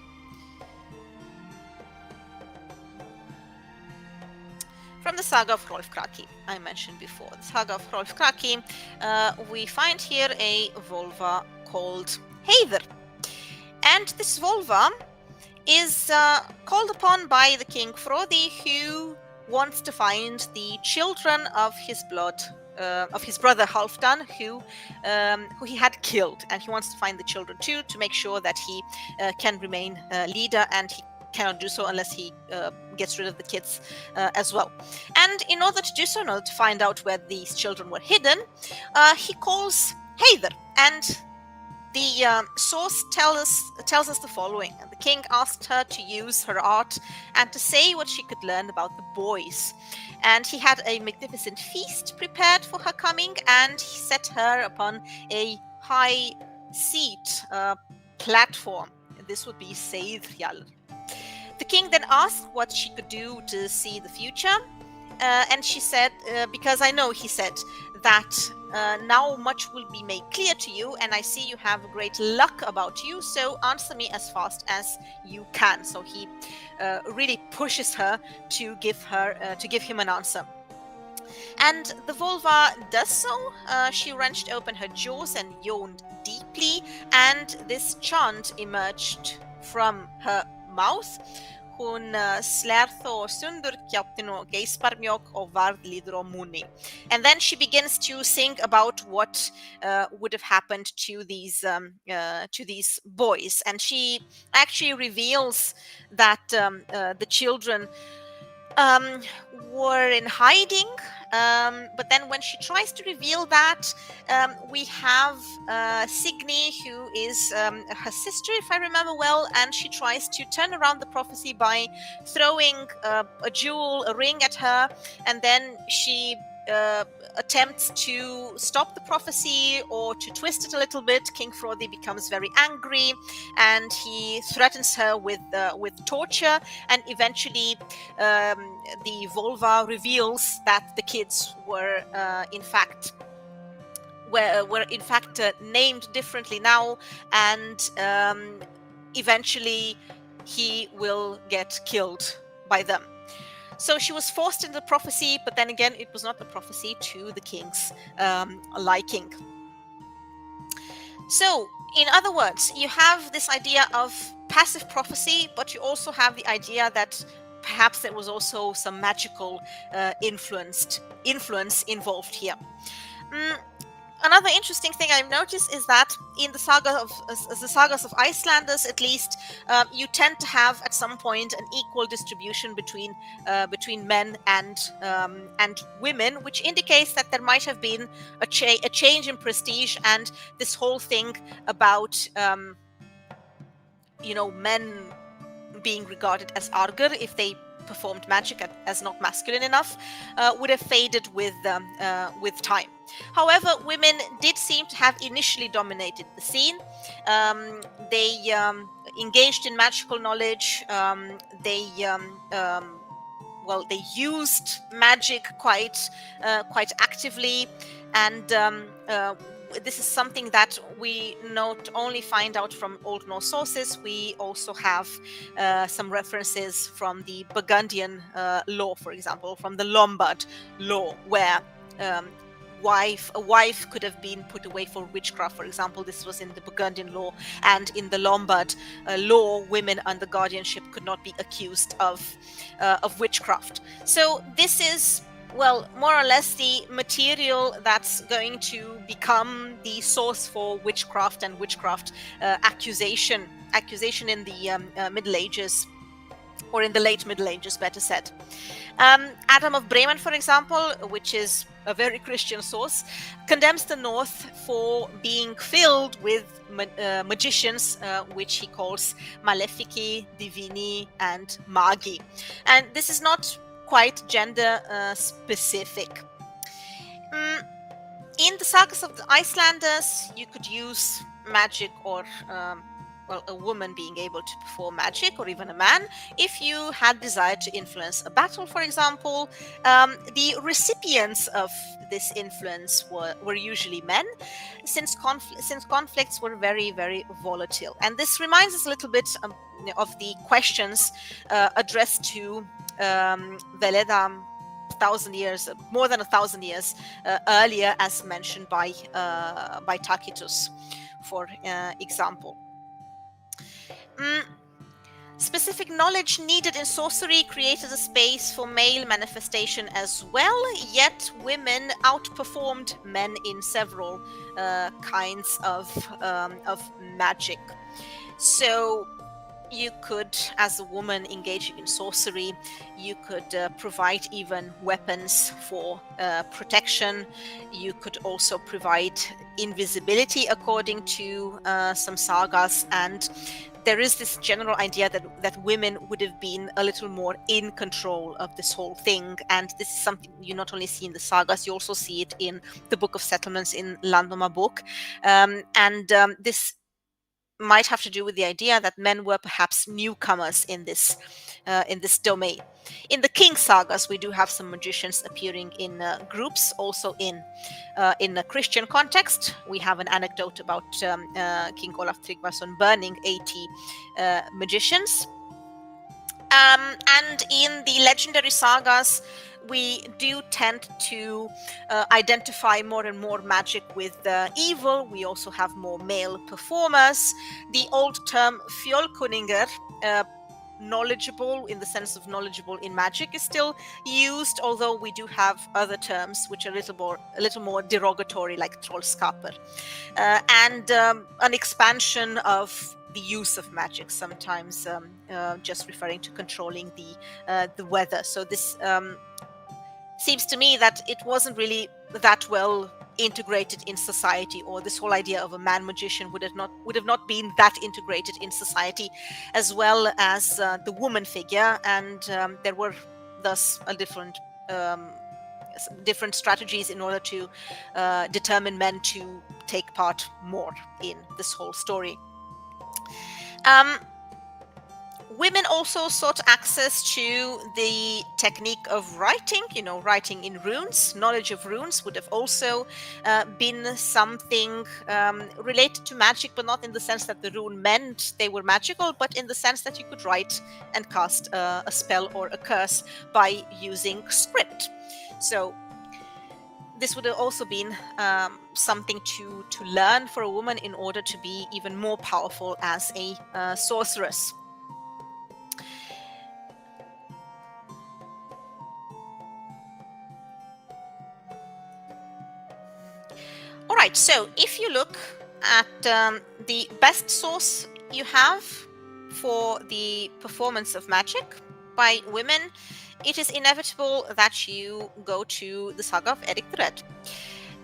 From the saga of Hrolfkraki, I mentioned before. The saga of Hrolfkraki, we find here a vulva called Heiðr. And this vulva is called upon by the king Frodi, who wants to find the children of his blood, of his brother Halfdan, who he had killed, and he wants to find the children too, to make sure that he can remain leader, and he cannot do so unless he gets rid of the kids as well. And in order to do so, in order to find out where these children were hidden, he calls Heiðr, and the source tells us the following. The king asked her to use her art and to say what she could learn about the boys. And he had a magnificent feast prepared for her coming, and he set her upon a high seat, platform. This would be Seiðhjall. The king then asked what she could do to see the future. And she said, because I know, he said, that now much will be made clear to you, and I see you have great luck about you, so answer me as fast as you can. So he really pushes her to give him an answer. And the vulva does so. She wrenched open her jaws and yawned deeply, and this chant emerged from her mouth. Hún slær þó sundur kjáttin og geispar mjók og varð líður á munni. And then she begins to sing about what would have happened to these boys. And she actually reveals that the children were in hiding, but then when she tries to reveal that, we have Signy, who is her sister, if I remember well, and she tries to turn around the prophecy by throwing a jewel, a ring at her, and then she attempts to stop the prophecy or to twist it a little bit. King Frodi becomes very angry, and he threatens her with torture, and eventually the vulva reveals that the kids were in fact named differently now, and eventually he will get killed by them. So she was forced into the prophecy, but then again, it was not the prophecy to the king's liking. So, in other words, you have this idea of passive prophecy, but you also have the idea that perhaps there was also some magical influence involved here. Another interesting thing I've noticed is that in the sagas of Icelanders, at least, you tend to have at some point an equal distribution between men and women, which indicates that there might have been a change in prestige, and this whole thing about men being regarded as argur if they performed magic as not masculine enough would have faded with time. However, women did seem to have initially dominated the scene. They engaged in magical knowledge. They used magic quite actively, and this is something that we not only find out from Old Norse sources, we also have some references from the Burgundian law, for example, from the Lombard law, where a wife could have been put away for witchcraft, for example. This was in the Burgundian law, and in the Lombard law, women under guardianship could not be accused of witchcraft. So this is, well, more or less the material that's going to become the source for witchcraft and witchcraft accusation in the Middle Ages, or in the late Middle Ages, better said. Adam of Bremen, for example, which is a very Christian source, condemns the North for being filled with magicians, which he calls malefici, divini, and magi. And this is not quite gender specific. In the sagas of the Icelanders, you could use magic or well, a woman being able to perform magic, or even a man, if you had desired to influence a battle, for example. The recipients of this influence were usually men, since conflicts were very, very volatile. And this reminds us a little bit of the questions addressed to Veleda, more than 1,000 years earlier, as mentioned by Tacitus, for example. Specific knowledge needed in sorcery created a space for male manifestation as well, yet women outperformed men in several kinds of magic. So you could, as a woman engaging in sorcery, you could provide even weapons for protection. You could also provide invisibility, according to some sagas, and there is this general idea that women would have been a little more in control of this whole thing. And this is something you not only see in the sagas, you also see it in the Book of Settlements in Landoma book. This might have to do with the idea that men were perhaps newcomers in this domain. In the King sagas, we do have some magicians appearing in groups, also in a Christian context. We have an anecdote about King Olaf Tryggvason burning 80 magicians. And in the legendary sagas, we do tend to identify more and more magic with evil. We also have more male performers. The old term fjolkunningar, knowledgeable in the sense of knowledgeable in magic, is still used, although we do have other terms which are a little more derogatory, like trollskapper, and an expansion of the use of magic, sometimes just referring to controlling the weather. So this seems to me that it wasn't really that well integrated in society, or this whole idea of a man magician would have not been that integrated in society, as well as the woman figure, and there were thus a different strategies in order to determine men to take part more in this whole story. Women also sought access to the technique of writing, writing in runes. Knowledge of runes would have also been something related to magic, but not in the sense that the rune meant they were magical, but in the sense that you could write and cast a spell or a curse by using script. So this would have also been something to learn for a woman in order to be even more powerful as a sorceress. All right, so if you look at the best source you have for the performance of magic by women, it is inevitable that you go to the saga of Eric the Red.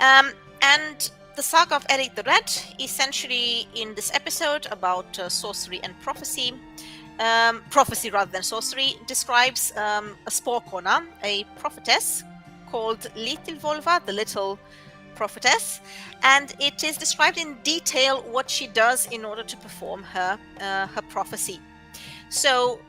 And the saga of Eric the Red, essentially in this episode about sorcery and prophecy, prophecy rather than sorcery, describes a spåkona, a prophetess called Litilvolva, the little prophetess, and it is described in detail what she does in order to perform her prophecy. So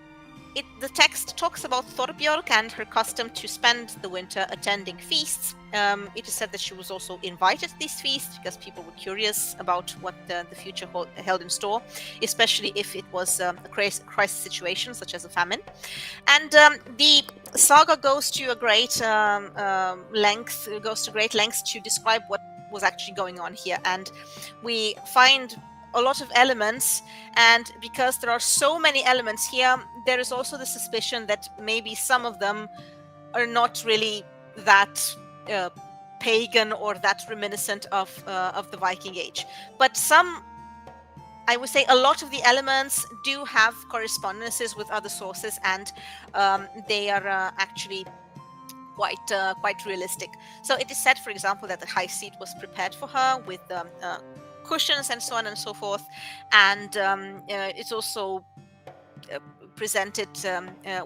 the text talks about Thorbjörg and her custom to spend the winter attending feasts. It is said that she was also invited to these feasts because people were curious about what the future held in store, especially if it was a crisis situation such as a famine. And the saga goes to great lengths to describe what was actually going on here, and we find a lot of elements, and because there are so many elements here, there is also the suspicion that maybe some of them are not really that pagan or that reminiscent of the Viking Age. But I would say a lot of the elements do have correspondences with other sources, and they are actually quite realistic. So it is said, for example, that the high seat was prepared for her with cushions and so on and so forth, and it's also presented.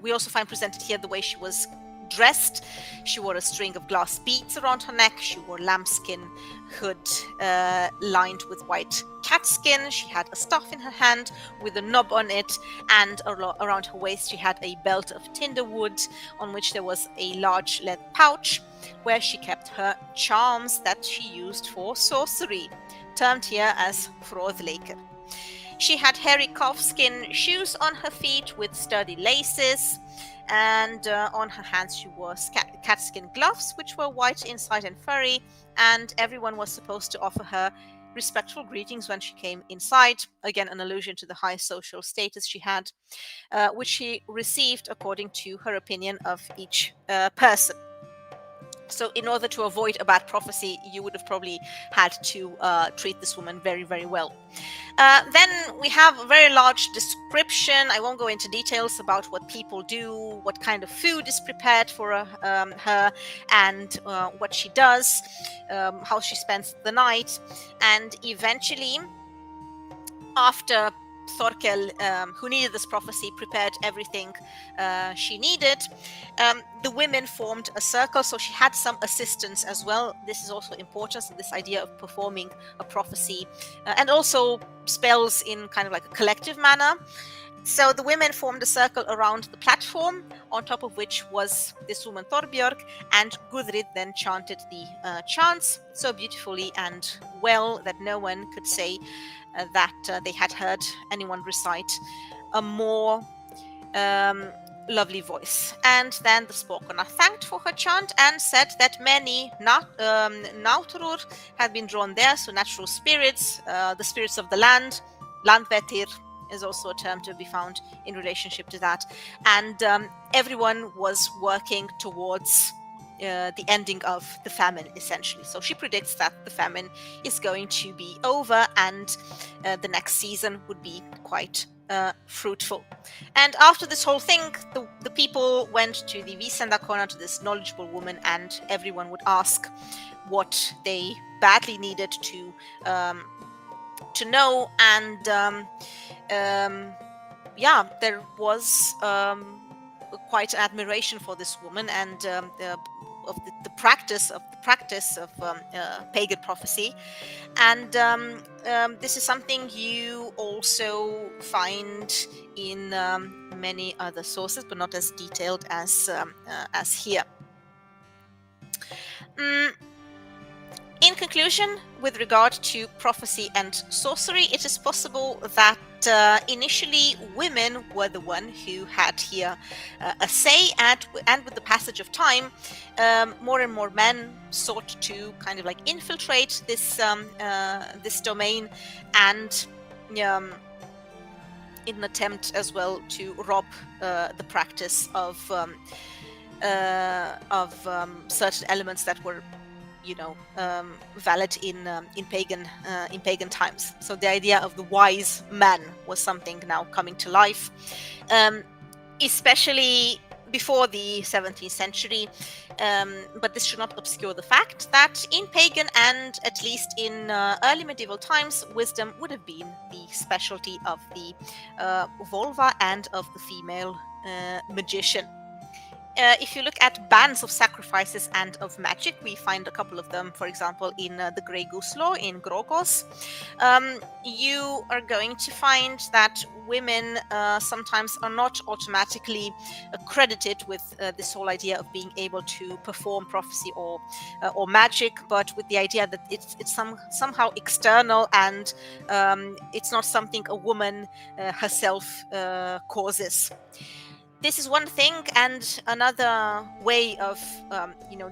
We also find presented here the way she was dressed. She wore a string of glass beads around her neck. She wore lambskin hood lined with white catskin. She had a staff in her hand with a knob on it, and around her waist she had a belt of tinder wood on which there was a large lead pouch where she kept her charms that she used for sorcery, termed here as froðleikir. She had hairy calfskin shoes on her feet with sturdy laces, and on her hands she wore catskin gloves, which were white inside and furry, and everyone was supposed to offer her respectful greetings when she came inside. Again, an allusion to the high social status she had, which she received according to her opinion of each person. So in order to avoid a bad prophecy, you would have probably had to treat this woman very, very well. Then we have a very large description. I won't go into details about what people do, what kind of food is prepared for her, and what she does, how she spends the night. And eventually, after Thorkel, who needed this prophecy, prepared everything she needed, the women formed a circle, so she had some assistants as well. This is also important, so this idea of performing a prophecy and also spells in kind of like a collective manner. So the women formed a circle around the platform, on top of which was this woman Thorbjörg, and Gudrid then chanted the chants so beautifully and well that no one could say that they had heard anyone recite a more lovely voice. And then the Spokana thanked for her chant and said that many Náttúrur had been drawn there, so natural spirits, the spirits of the land. Landvetir is also a term to be found in relationship to that. And everyone was working towards the ending of the famine, essentially. So she predicts that the famine is going to be over and the next season would be quite fruitful. And after this whole thing, the people went to the Vísindakona, to this knowledgeable woman, and everyone would ask what they badly needed to know. And yeah, there was quite admiration for this woman and of the practice of pagan prophecy. And this is something you also find in many other sources, but not as detailed as here. In conclusion, with regard to prophecy and sorcery, it is possible that initially women were the one who had here a say, and with the passage of time, more and more men sought to kind of like infiltrate this this domain, and in an attempt as well to rob the practice of certain elements that were valid in pagan times. So the idea of the wise man was something now coming to life, especially before the 17th century. But this should not obscure the fact that in pagan and at least in early medieval times, wisdom would have been the specialty of the vulva and of the female magician. If you look at bands of sacrifices and of magic, we find a couple of them, for example, in the Grey Goose Law in Grogos. You are going to find that women sometimes are not automatically credited with this whole idea of being able to perform prophecy or magic, but with the idea that it's somehow external and it's not something a woman herself causes. This is one thing, and another way of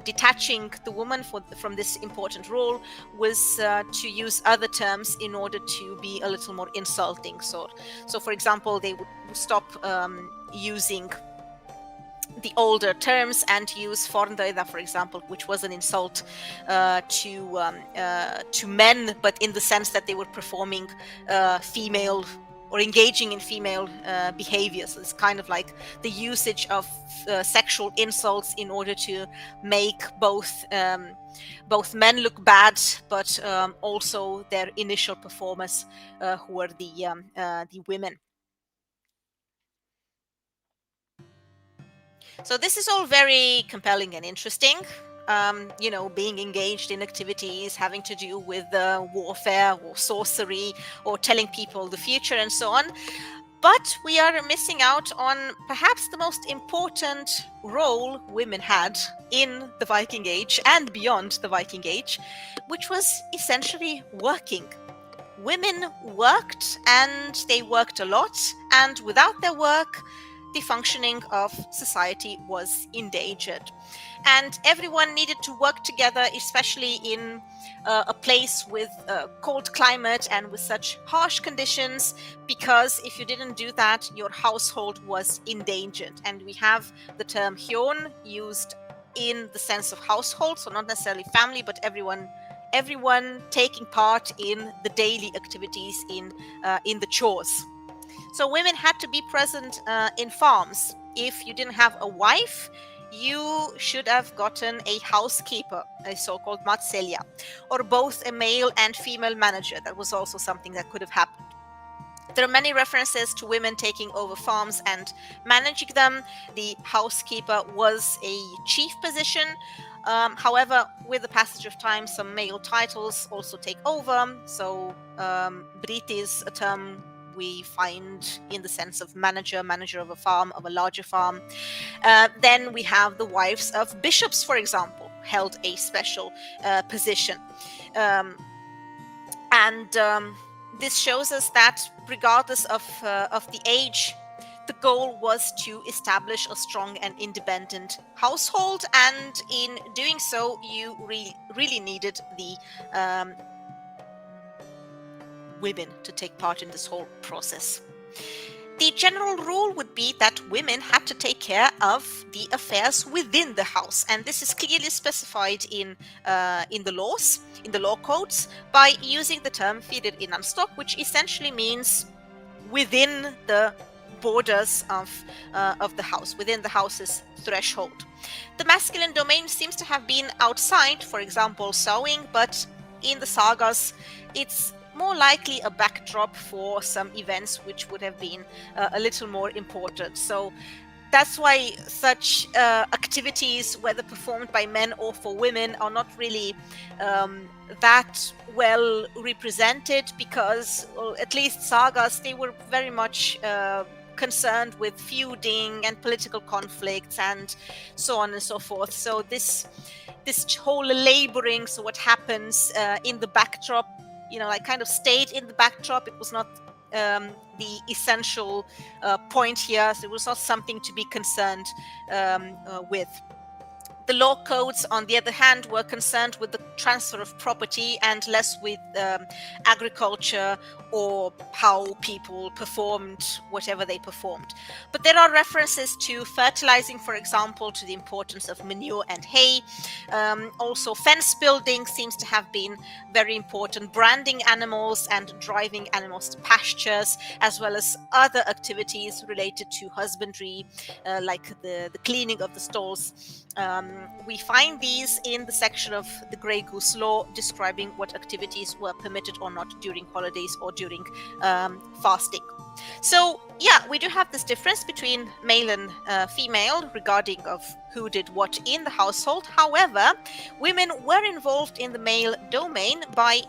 detaching the woman from this important role was to use other terms in order to be a little more insulting. So for example, they would stop using the older terms and use fornøyða, for example, which was an insult to men, but in the sense that they were performing female or engaging in female behavior. So it's kind of like the usage of sexual insults in order to make both men look bad, but also their initial performers, who were the women. So this is all very compelling and interesting. Being engaged in activities having to do with warfare or sorcery or telling people the future and so on. But we are missing out on perhaps the most important role women had in the Viking Age and beyond the Viking Age, which was essentially working. Women worked, and they worked a lot, and without their work, the functioning of society was endangered. And everyone needed to work together, especially in a place with a cold climate and with such harsh conditions, because if you didn't do that, your household was endangered. And we have the term hjon used in the sense of household, so not necessarily family, but everyone taking part in the daily activities in the chores. So women had to be present in farms. If you didn't have a wife, you should have gotten a housekeeper, a so-called matselja, or both a male and female manager. That was also something that could have happened. There are many references to women taking over farms and managing them. The housekeeper was a chief position. However, with the passage of time, some male titles also take over. So, Brit is a term we find in the sense of manager of a farm, of a larger farm. Then we have the wives of bishops, for example, held a special position. And this shows us that regardless of the age, the goal was to establish a strong and independent household, and in doing so, you really needed the women to take part in this whole process. The general rule would be that women had to take care of the affairs within the house, and this is clearly specified in the laws, in the law codes, by using the term "fyrir innan stokk," which essentially means within the borders of the house, within the house's threshold. The masculine domain seems to have been outside, for example, sewing, but in the sagas, it's more likely a backdrop for some events which would have been a little more important. So that's why such activities, whether performed by men or for women, are not really that well represented, because, well, at least sagas, they were very much concerned with feuding and political conflicts and so on and so forth. So this whole laboring, so what happens in the backdrop, like kind of stayed in the backdrop. It was not the essential point here. So it was not something to be concerned with. The law codes, on the other hand, were concerned with the transfer of property and less with agriculture or how people performed whatever they performed. But there are references to fertilizing, for example, to the importance of manure and hay. Also, fence building seems to have been very important, branding animals and driving animals to pastures, as well as other activities related to husbandry, like the cleaning of the stalls. We find these in the section of the Grey Goose Law describing what activities were permitted or not during holidays or during fasting. So yeah, we do have this difference between male and female regarding of who did what in the household. However, women were involved in the male domain by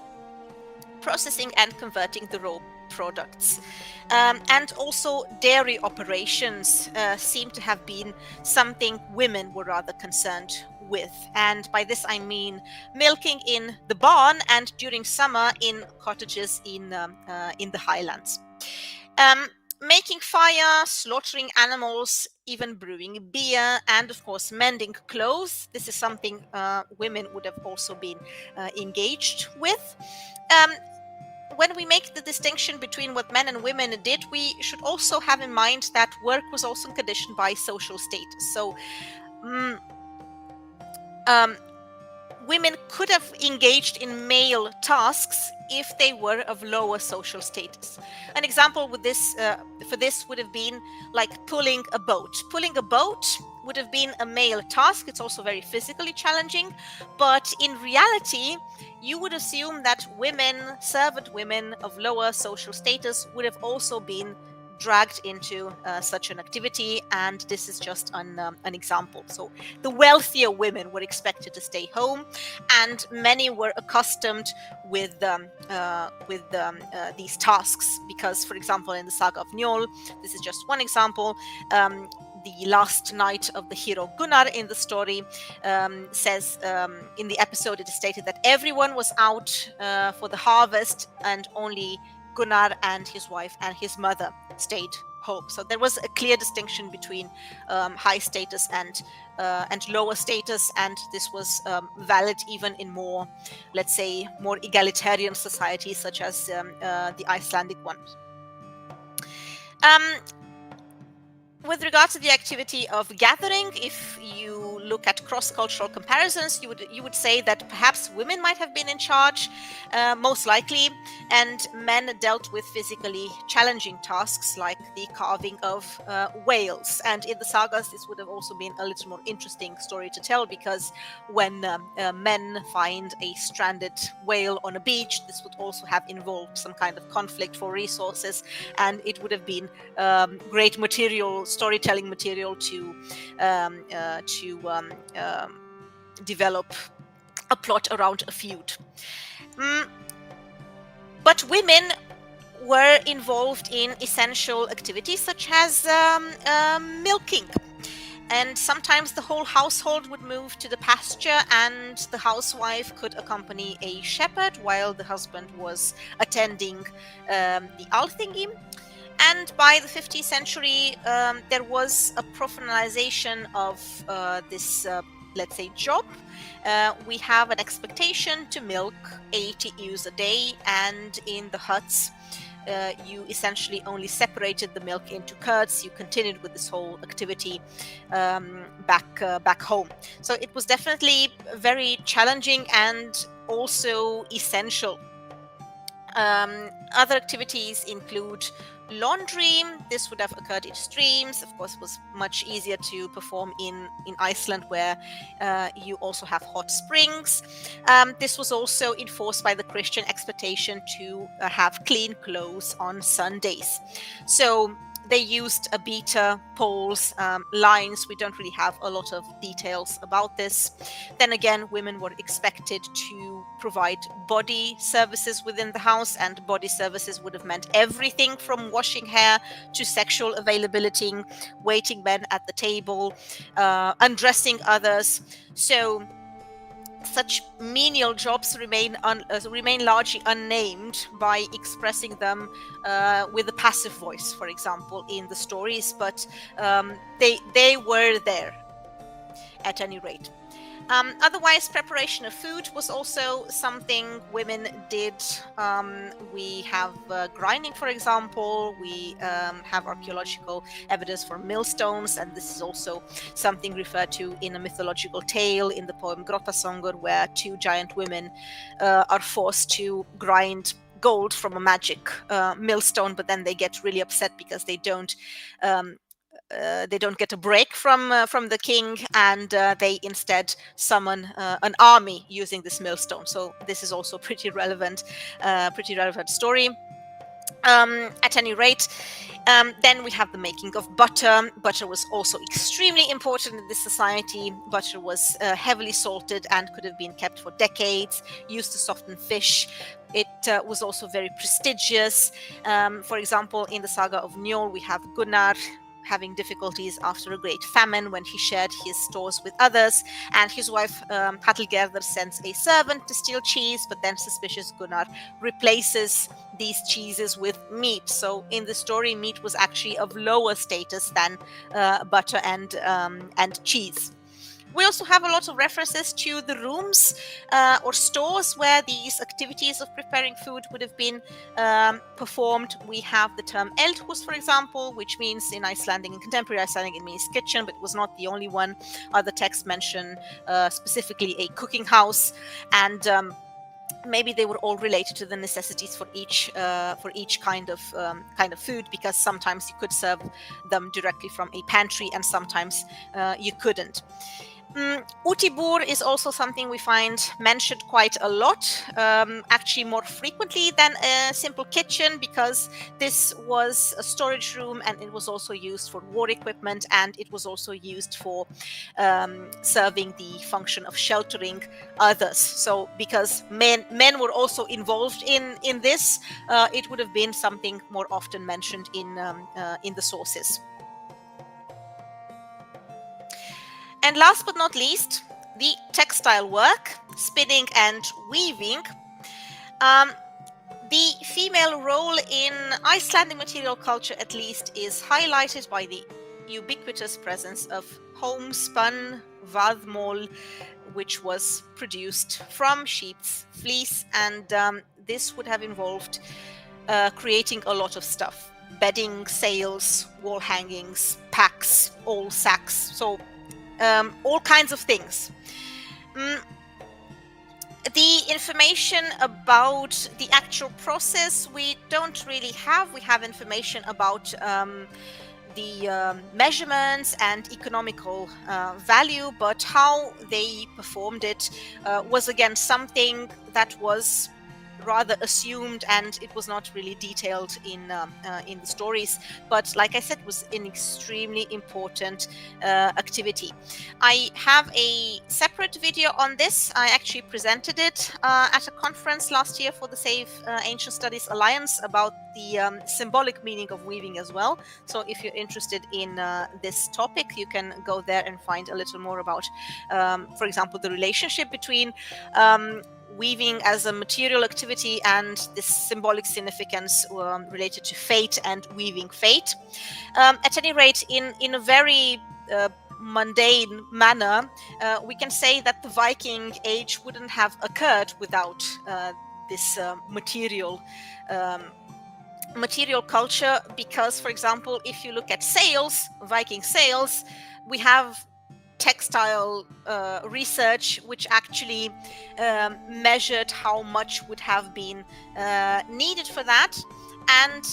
processing and converting the raw products. And also dairy operations seem to have been something women were rather concerned with. And by this I mean milking in the barn and during summer in cottages in the highlands. Making fire, slaughtering animals, even brewing beer, and of course mending clothes. This is something women would have also been engaged with. When we make the distinction between what men and women did, we should also have in mind that work was also conditioned by social status. So women could have engaged in male tasks if they were of lower social status. An example with this for this would have been like pulling a boat. Pulling a boat would have been a male task. It's also very physically challenging, but in reality, you would assume that women, servant women of lower social status, would have also been dragged into such an activity, and this is just an example. So the wealthier women were expected to stay home, and many were accustomed with these tasks because, for example, in the saga of Njol, this is just one example. The last night of the hero Gunnar in the story says in the episode it is stated that everyone was out for the harvest and only Gunnar and his wife and his mother stayed home. So there was a clear distinction between high status and lower status, and this was valid even in more, let's say, more egalitarian societies such as the Icelandic one. With regard to the activity of gathering, if you look at cross-cultural comparisons, you would say that perhaps women might have been in charge, most likely, and men dealt with physically challenging tasks like the carving of whales. And in the sagas, this would have also been a little more interesting story to tell, because when men find a stranded whale on a beach, this would also have involved some kind of conflict for resources, and it would have been great storytelling material to develop a plot around a feud. But women were involved in essential activities such as milking. And sometimes the whole household would move to the pasture, and the housewife could accompany a shepherd while the husband was attending the Alþingi. And by the 15th century, there was a profanization of this, let's say, job. We have an expectation to milk 80 ewes a day, and in the huts, you essentially only separated the milk into curds. You continued with this whole activity back home. So it was definitely very challenging and also essential. Other activities include laundry. This would have occurred in streams. Of course, it was much easier to perform in Iceland, where you also have hot springs. This was also enforced by the Christian expectation to have clean clothes on Sundays. So they used a beater, poles, lines. We don't really have a lot of details about this. Then again, women were expected to provide body services within the house, and body services would have meant everything from washing hair to sexual availability, waiting men at the table, undressing others. So such menial jobs remain largely unnamed by expressing them with a passive voice, for example, in the stories, but they were there at any rate. Otherwise, preparation of food was also something women did. We have grinding, for example. We have archaeological evidence for millstones, and this is also something referred to in a mythological tale in the poem Grottasöngur, where two giant women are forced to grind gold from a magic millstone, but then they get really upset because they don't get a break from the king, and they instead summon an army using this millstone. So this is also pretty relevant story. At any rate, then we have the making of butter. Butter was also extremely important in this society. Butter was heavily salted and could have been kept for decades, used to soften fish. It was also very prestigious. For example, in the saga of Njol, we have Gunnar having difficulties after a great famine when he shared his stores with others, and his wife Hallgerður sends a servant to steal cheese, but then suspicious Gunnar replaces these cheeses with meat. So in the story, meat was actually of lower status than butter and cheese. We also have a lot of references to the rooms or stores where these activities of preparing food would have been performed. We have the term eldhús, for example, which means in Icelandic, in contemporary Icelandic, it means kitchen, but it was not the only one. Other texts mention specifically a cooking house, and maybe they were all related to the necessities for each kind of food, because sometimes you could serve them directly from a pantry and sometimes you couldn't. Utibur is also something we find mentioned quite a lot, actually more frequently than a simple kitchen, because this was a storage room and it was also used for war equipment, and it was also used for serving the function of sheltering others. So because men were also involved in this, it would have been something more often mentioned in the sources. And last but not least, the textile work, spinning and weaving. The female role in Icelandic material culture, at least, is highlighted by the ubiquitous presence of homespun vadmol, which was produced from sheep's fleece, and this would have involved creating a lot of stuff: bedding, sails, wall hangings, packs, all sacks. So all kinds of things. The information about the actual process we don't really have. We have information about the measurements and economical value, but how they performed it was again something that was rather assumed, and it was not really detailed in the stories. But like I said, it was an extremely important activity. I have a separate video on this. I actually presented it at a conference last year for the Save Ancient Studies Alliance about the symbolic meaning of weaving as well. So if you're interested in this topic, you can go there and find a little more about, for example, the relationship between weaving as a material activity and this symbolic significance related to fate and weaving fate. At any rate, in a very mundane manner, we can say that the Viking Age wouldn't have occurred without this material culture, because, for example, if you look at sails, Viking sails, we have textile research which actually measured how much would have been needed for that. And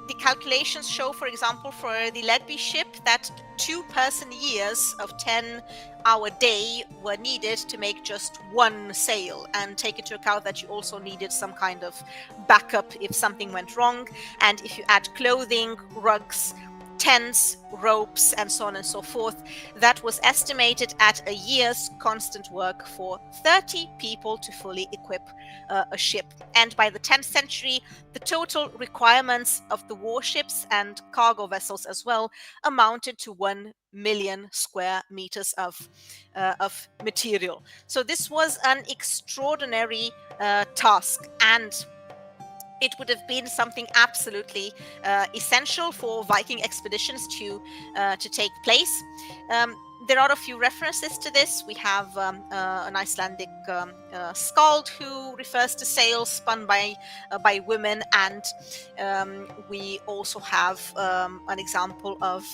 the calculations show, for example, for the Ledby ship, that 2-person years of 10-hour day were needed to make just one sail, and take into account that you also needed some kind of backup if something went wrong. And if you add clothing, rugs, tents, ropes, and so on and so forth, that was estimated at a year's constant work for 30 people to fully equip a ship. And by the 10th century, the total requirements of the warships and cargo vessels as well amounted to 1 million square meters of material. So this was an extraordinary task, and it would have been something absolutely essential for Viking expeditions to take place. There are a few references to this. We have an Icelandic skald who refers to sails spun by women, and we also have an example of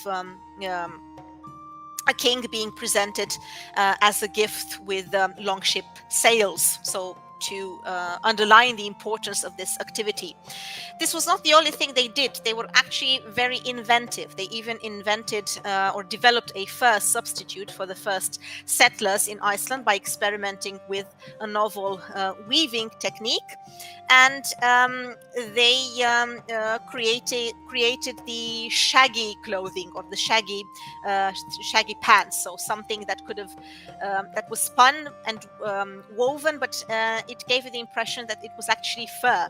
a king being presented as a gift with longship sails, so to underline the importance of this activity. This was not the only thing they did. They were actually very inventive. They even invented or developed a fur substitute for the first settlers in Iceland by experimenting with a novel weaving technique. And they created the shaggy clothing, or the shaggy pants. So something that could have that was spun and woven, but it gave you the impression that it was actually fur,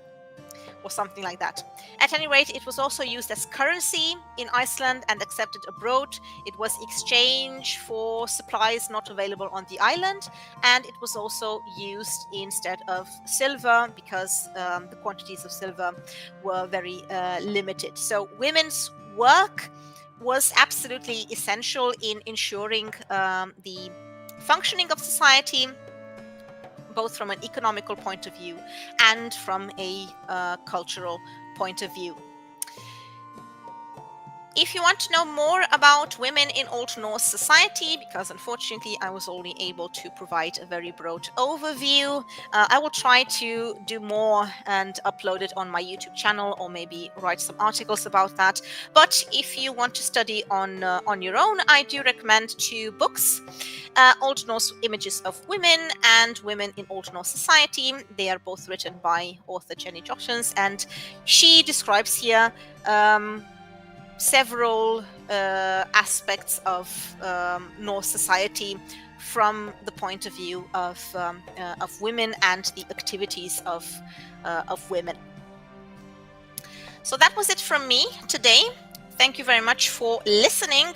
or something like that. At any rate, it was also used as currency in Iceland and accepted abroad. It was exchanged for supplies not available on the island, and it was also used instead of silver, because the quantities of silver were very limited. So women's work was absolutely essential in ensuring the functioning of society, both from an economical point of view and from a cultural point of view. If you want to know more about women in Old Norse society, because unfortunately I was only able to provide a very broad overview, I will try to do more and upload it on my YouTube channel, or maybe write some articles about that. But if you want to study on your own, I do recommend two books. Old Norse Images of Women and Women in Old Norse Society. They are both written by author Jenny Joshens, and she describes here several aspects of Norse society from the point of view of women and the activities of women. So that was it from me today. Thank you very much for listening.